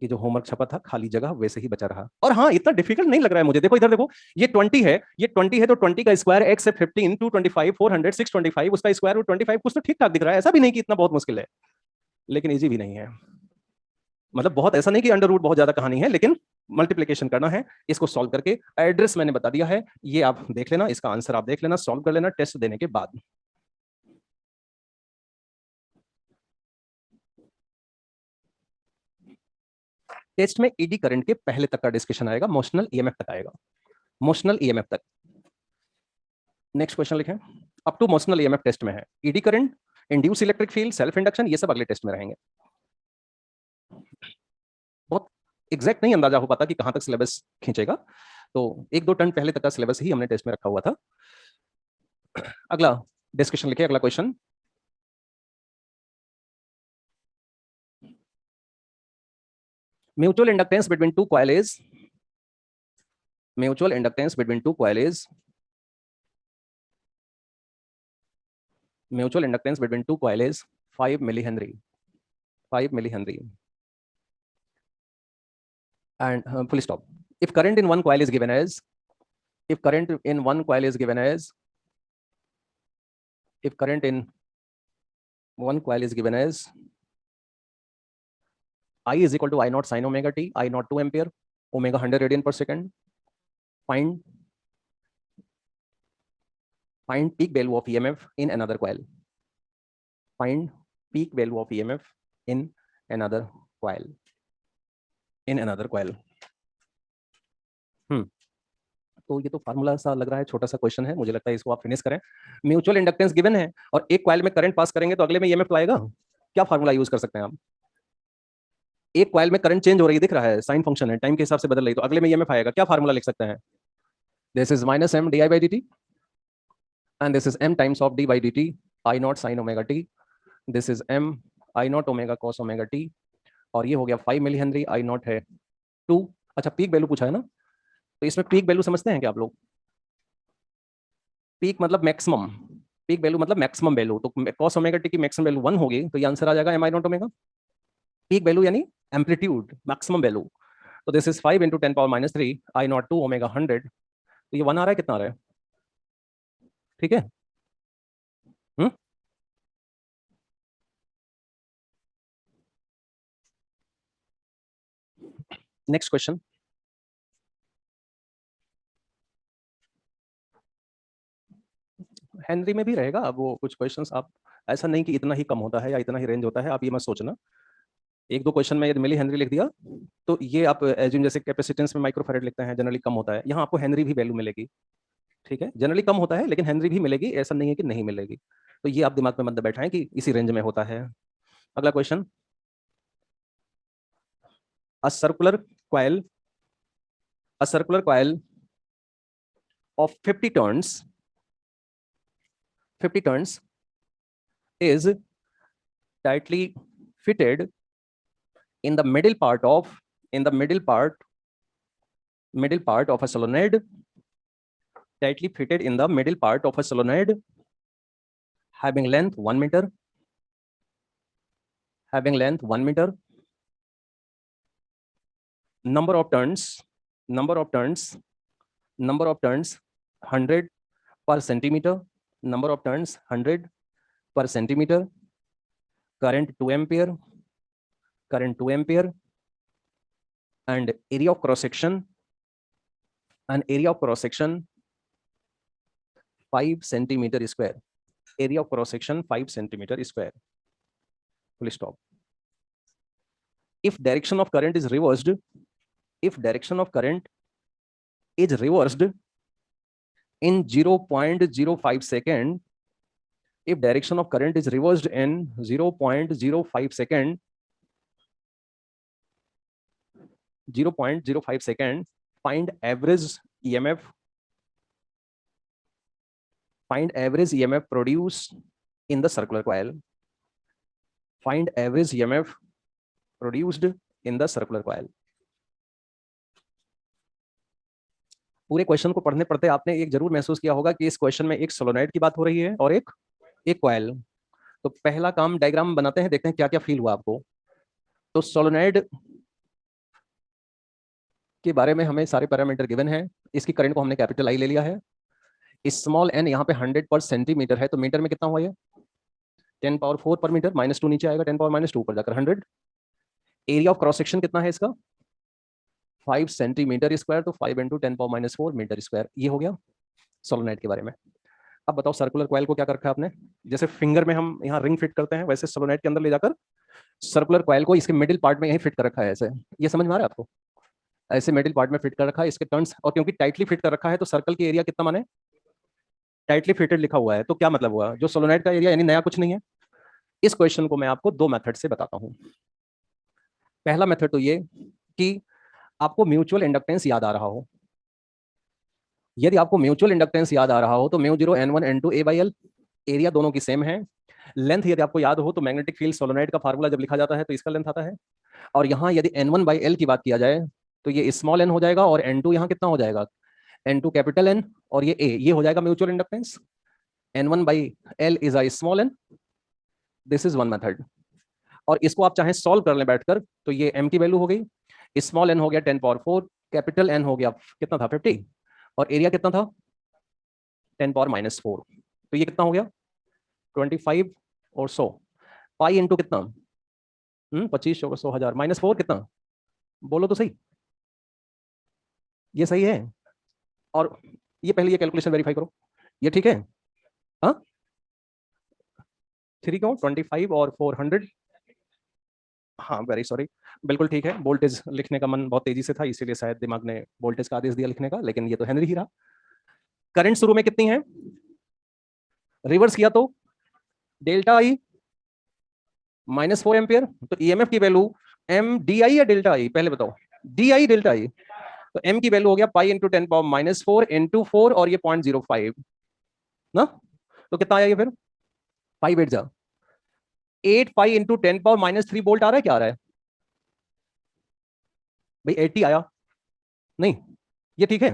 कि जो होमवर्क छपा था खाली जगह वैसे ही बचा रहा। और हाँ, इतना डिफिकल्ट नहीं लग रहा है मुझे, देखो इधर देखो, ये 20 है, ये 20 है तो 20 का स्क्वायर x है 15, 225, 400, 625, उसका स्क्वायर रूट 25, कुछ तो ठीक ठाक दिख रहा है, ऐसा भी नहीं कि इतना बहुत मुश्किल है, लेकिन इजी भी नहीं है। मतलब बहुत ऐसा नहीं कि अंडर रूट बहुत ज्यादा कहानी है, लेकिन मल्टीप्लीकेशन करना है, इसको सॉल्व करके एड्रेस मैंने बता दिया है, ये आप देख लेना, इसका आंसर आप देख लेना, सॉल्व कर लेना टेस्ट देने के बाद। टेस्ट में ईडी करंट के पहले तक का डिस्कशन आएगा, मोशनल ईएमएफ तक आएगा, मोशनल ईएमएफ तक। नेक्स्ट क्वेश्चन लिखें, up to motional EMF test में है, eddy current, induce electric field, self induction, ये सब अगले टेस्ट में रहेंगे। बहुत एग्जैक्ट नहीं अंदाजा हो पाता कि कहां तक सिलेबस खींचेगा, तो 1-2 टर्न पहले तक का सिलेबस ही हमने टेस्ट में रखा हुआ था। अगला डिस्कशन लिखे, अगला question, mutual inductance between two coil is, mutual inductance between two coil is, mutual inductance between two coil is 5 millihenry, 5 millihenry, and full stop. If current in one coil is given as, if current in one coil is given as, if current in one coil is given as I is equal to I naught sin omega t, I naught 2 ampere, omega 100 radian per second, find find peak value of EMF in another coil. Find peak value of EMF in another coil. In another coil. तो ये तो formula सा लग रहा है, छोटा सा question है, मुझे लगता है इसको आप फिनिश करें। म्यूचुअल इंडक्टेंस गिवन है और एक कॉइल में करंट पास करेंगे तो अगले में ईएमएफ तो आएगा। क्या फार्मूला यूज कर सकते हैं आप? एक कॉइल में करंट चेंज हो रही है, दिख रहा है, साइन फंक्शन है, टाइम के हिसाब से बदल रही है, तो अगले में ईएमएफ आएगा। क्या फार्मूला लिख सकते हैं? This is minus M D I by D T and this is M times of D by D T I naught sine omega T, this is M I naught omega cos omega T, और ये हो गया 5 milli Henry, I not है 2। अच्छा, peak value पूछा है ना, तो इसमें पीक वैल्यू समझते हैं क्या आप लोग? पीक मतलब मैक्सिमम, पीक वैल्यू मतलब मैक्सिमम वैल्यू, तो कॉस ओमेगा टी की मैक्सिमम वैल्यू 1 होगी, तो ये आंसर आ जाएगा M I naught omega. Peak value यानी एम्पलीट्यूड, मैक्सिमम वैल्यू, तो this is 5 × 10⁻³ I naught 2 omega 100, तो ये 1 आ रहा है, कितना आ रहा है? ठीक है। Next question. हेनरी में भी रहेगा, अब वो कुछ क्वेश्चंस आप, ऐसा नहीं कि इतना ही कम होता है या इतना ही रेंज होता है, आप ये मत सोचना। एक दो क्वेश्चन में यदि मिली हेनरी लिख दिया तो ये आप एज्यूम, जैसे कैपेसिटेंस में माइक्रोफैराड लिखते हैं, जनरली कम होता है, यहाँ आपको हेनरी भी वैल्यू मिलेगी। ठीक है, जनरली कम होता है लेकिन हेनरी भी मिलेगी, ऐसा नहीं है कि नहीं मिलेगी, तो ये आप दिमाग में मत बैठाएं कि इसी रेंज में होता है। अगला question, a circular coil, a circular coil of 50 turns, 50 turns is tightly fitted in the middle part of, in the middle part of a solenoid, tightly fitted in the middle part of a solenoid having length 1 meter, having length 1 meter, number of turns, number of turns, number of turns 100 per centimeter, number of turns 100 per centimeter, current 2 ampere, current 2 ampere, and area of cross section, and area of cross section 5 centimeter square, area of cross section 5 centimeter square. Full stop. If direction of current is reversed, if direction of current is reversed in 0.05 second, if direction of current is reversed in 0.05 second, 0.05 second, find average EMF, find average EMF produced in the circular coil, find average EMF produced in the circular coil. पूरे question को पढ़ने पढ़ते आपने एक जरूर महसूस किया होगा कि इस क्वेश्चन में एक सोलोनॉइड की बात हो रही है और एक कॉइल। तो पहला काम डायग्राम बनाते हैं, देखते हैं क्या क्या फील हुआ आपको। तो सोलोनॉइड के बारे में हमें सारे पैरामीटर गिवन है, इसकी करंट को हमने कैपिटल आई ले लिया है, स्मॉल एन यहाँ पे 100 पर सेंटीमीटर है, तो मीटर में कितना हुआ ये 10⁻4 पर मीटर, -2 नीचे आएगा, 10⁻2 पर जाकर 100। एरिया ऑफ क्रॉस सेक्शन कितना है इसका 5 सेंटीमीटर स्क्वायर, तो 5 × 10⁻4 मीटर स्क्वायर। ये हो गया सोलोनॉइड के बारे में। अब बताओ सर्कुलर कॉइल को क्या कर रखा है आपने, जैसे फिंगर में हम यहाँ रिंग फिट करते हैं वैसे सोलोनॉइड के अंदर ले जाकर सर्कुलर कॉइल को इसके मिडिल पार्ट में यहीं फिट कर रखा है, ऐसे। ये समझ में आ रहा है आपको? ऐसे मिडिल पार्ट में फिट कर रखा है, इसके टर्न्स, और क्योंकि टाइटली फिट कर रखा है तो सर्कल की एरिया कितना माने टाइटली फिटेड लिखा हुआ है, तो क्या मतलब हुआ, जो सोलोनॉइड का एरिया यानी नया कुछ नहीं है। इस क्वेश्चन को मैं आपको दो मेथड से बताता हूं। पहला मेथड तो ये कि आपको म्यूचुअल इंडक्टेंस याद आ रहा हो। यदि आपको म्यूचुअल इंडक्टेंस याद आ रहा हो तो μ0 n1 n2 a/l, एरिया दोनों की सेम है। लेंथ यदि आपको याद हो तो मैग्नेटिक फील्ड सोलोनॉइड का फार्मूला जब लिखा जाता है तो इसका लेंथ आता है। और यहाँ यदि n1/l की बात किया जाए तो ये स्मॉल n हो जाएगा, और n2 यहाँ कितना हो जाएगा n2 कैपिटल N, और ये a, ये हो जाएगा mutual inductance. n1/l is a small n, this is one method. और इसको आप चाहे सॉल्व कर लें बैठकर, तो ये m की वैल्यू हो गई, स्मॉल n हो गया 10⁻4, कैपिटल N हो गया कितना था 50, और एरिया कितना था 10⁻⁻4, तो ये कितना हो गया 25 और 100, पाई इंटू कितना 25 और 100,000 -4 कितना, बोलो तो सही, ये सही है। और ये पहले ये कैलकुलेशन वेरीफाई करो, ये ठीक है। हाँ 3 क्यों 25 और 400। हाँ वेरी सॉरी, बिल्कुल ठीक है। वोल्टेज लिखने का मन बहुत तेजी से था, इसीलिए शायद दिमाग ने वोल्टेज का आदेश दिया लिखने का, लेकिन ये तो हेनरी ही रहा। करंट शुरू में कितनी है, रिवर्स किया तो डेल्टा आई -4 एम्पियर, तो ईएमएफ की वैल्यू एम डी आई या डेल्टा आई, पहले बताओ। डी आई डेल्टा आई, तो एम की वैल्यू हो गया पाई इंटू 10⁻⁻⁴ इंटू 4 और ये 0.05 ना, तो कितना आया ये फिर 5 8 जा 8 पाई इंटू 10⁻³ वोल्ट आ रहा है, क्या आ रहा है भाई 80 आया नहीं, ये ठीक है,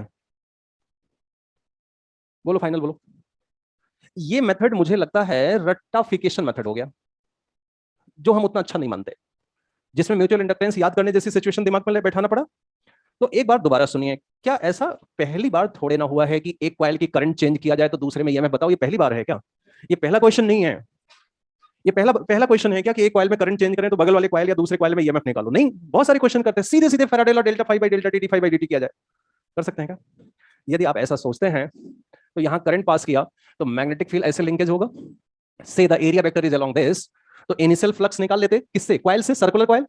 बोलो फाइनल बोलो। ये मेथड मुझे लगता है रट्टाफिकेशन मेथड हो गया, जो हम उतना अच्छा नहीं मानते, जिसमें म्यूचुअल इंडक्टेंस याद करने जैसी सिचुएशन दिमाग में बैठाना पड़ा। तो एक बार दोबारा सुनिए, क्या ऐसा पहली बार थोड़े ना हुआ है कि एक कॉइल की करंट चेंज किया जाए तो दूसरे में ईएमएफ, बताओ ये पहली बार है क्या, ये पहला क्वेश्चन नहीं है, ये पहला क्वेश्चन है क्या कि एक कॉइल में करंट चेंज करें तो बगल वाले कॉइल या दूसरे कॉइल में ईएमएफ निकालो, नहीं, बहुत सारे क्वेश्चन करते हैं सीधे सीधे Faraday law delta phi by delta T phi by D किया जाए, कर सकते हैं क्या। यदि आप ऐसा सोचते हैं तो यहां करंट पास किया तो मैग्नेटिक फील्ड ऐसे लिंकेज होगा, से the area vector is along this, तो इनिशियल फ्लक्स निकाल लेते किससे, कॉइल से, सर्कुलर कॉइल,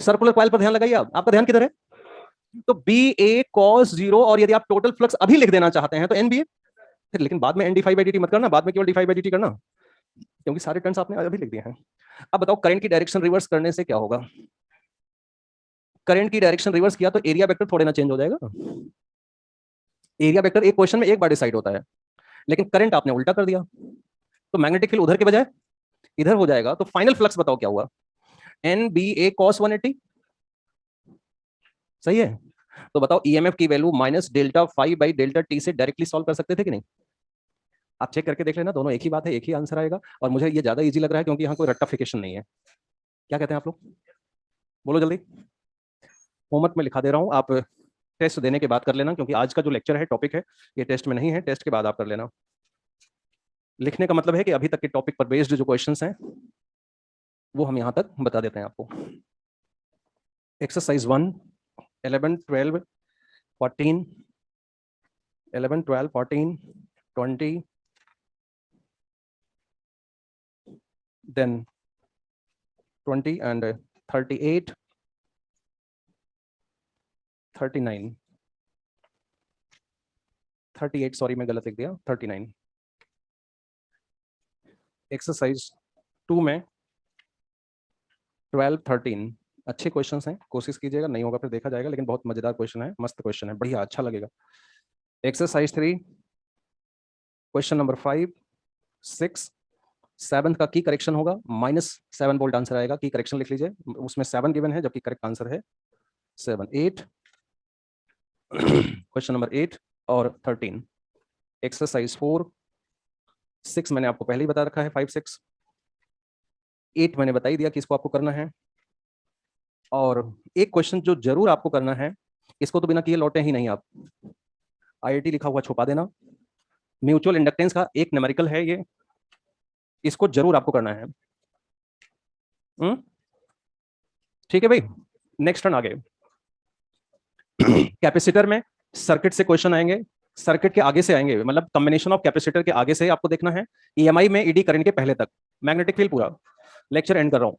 सर्कुलर कॉइल पर ध्यान लगाइए, आपका ध्यान किधर है, तो बी ए कॉस 0, और यदि आप टोटल फ्लक्स अभी लिख देना चाहते हैं तो एन बी ए, फिर लेकिन बाद में N D phi by D T मत करना, बाद में केवल D phi by D T करना, क्योंकि सारे टर्म्स आपने अभी लिख दिए हैं। अब बताओ करंट की डायरेक्शन रिवर्स करने से क्या होगा, करंट की डायरेक्शन रिवर्स किया तो एरिया वेक्टर थोड़े ना चेंज हो जाएगा, एरिया वेक्टर एक क्वेश्चन में एक बार डिसाइड होता है, लेकिन करंट आपने उल्टा कर दिया, तो मैग्नेटिक फील्ड उधर के बजाय इधर हो जाएगा, तो फाइनल फ्लक्स बताओ क्या हुआ, एन बी ए कॉस 180, सही है। तो बताओ ईएमएफ की value minus delta phi by delta T से डायरेक्टली सॉल्व कर सकते थे कि नहीं, आप चेक करके देख लेना, दोनों एक ही बात है, एक ही आंसर आएगा, और मुझे ये ज्यादा इजी लग रहा है क्योंकि यहाँ कोई रट्टाफिकेशन नहीं है। क्या कहते हैं आप लोग, बोलो जल्दी, होमवर्क में लिखा दे रहा हूँ, आप टेस्ट देने के बाद कर लेना, क्योंकि आज का जो लेक्चर है टॉपिक है ये टेस्ट में नहीं है, टेस्ट के बाद आप कर लेना। लिखने का मतलब है कि अभी तक के टॉपिक पर बेस्ड जो क्वेश्चंस हैं वो हम यहाँ तक बता देते हैं आपको। एक्सरसाइज 1 11 12 14 11 12 14 20 then 20 and 38 39 38 सॉरी मैं गलत लिख दिया 39। एक्सरसाइज 2 में 12 13 अच्छे क्वेश्चंस हैं, कोशिश कीजिएगा, नहीं होगा फिर देखा जाएगा, लेकिन बहुत मजेदार क्वेश्चन है, मस्त क्वेश्चन है, बढ़िया अच्छा लगेगा। एक्सरसाइज 3 क्वेश्चन नंबर 5 6 7 का की करेक्शन होगा, -7 वोल्ट आंसर आएगा, की करेक्शन लिख लीजिए, उसमें 7 गिवन है जबकि करेक्ट आंसर है 7 8 क्वेश्चन नंबर 8 और 13। एक्सरसाइज 4 6 मैंने आपको पहले ही बता रखा है, 5 6 8 मैंने बता ही दिया कि इसको आपको करना है, और एक क्वेश्चन जो जरूर आपको करना है, इसको तो बिना किए लौटे ही नहीं आप, आईआईटी लिखा हुआ छुपा देना, म्यूचुअल इंडक्टेंस का एक न्यूमेरिकल है ये, इसको जरूर आपको करना है। ठीक है भाई, नेक्स्ट टर्न आगे। कैपेसिटर में सर्किट से क्वेश्चन आएंगे, सर्किट के आगे से आएंगे, मतलब कॉम्बिनेशन ऑफ कैपेसिटर के आगे से आपको देखना है, ईएमआई में ईडी करंट के पहले तक, मैग्नेटिक फील्ड पूरा, लेक्चर एंड कर रहा हूं।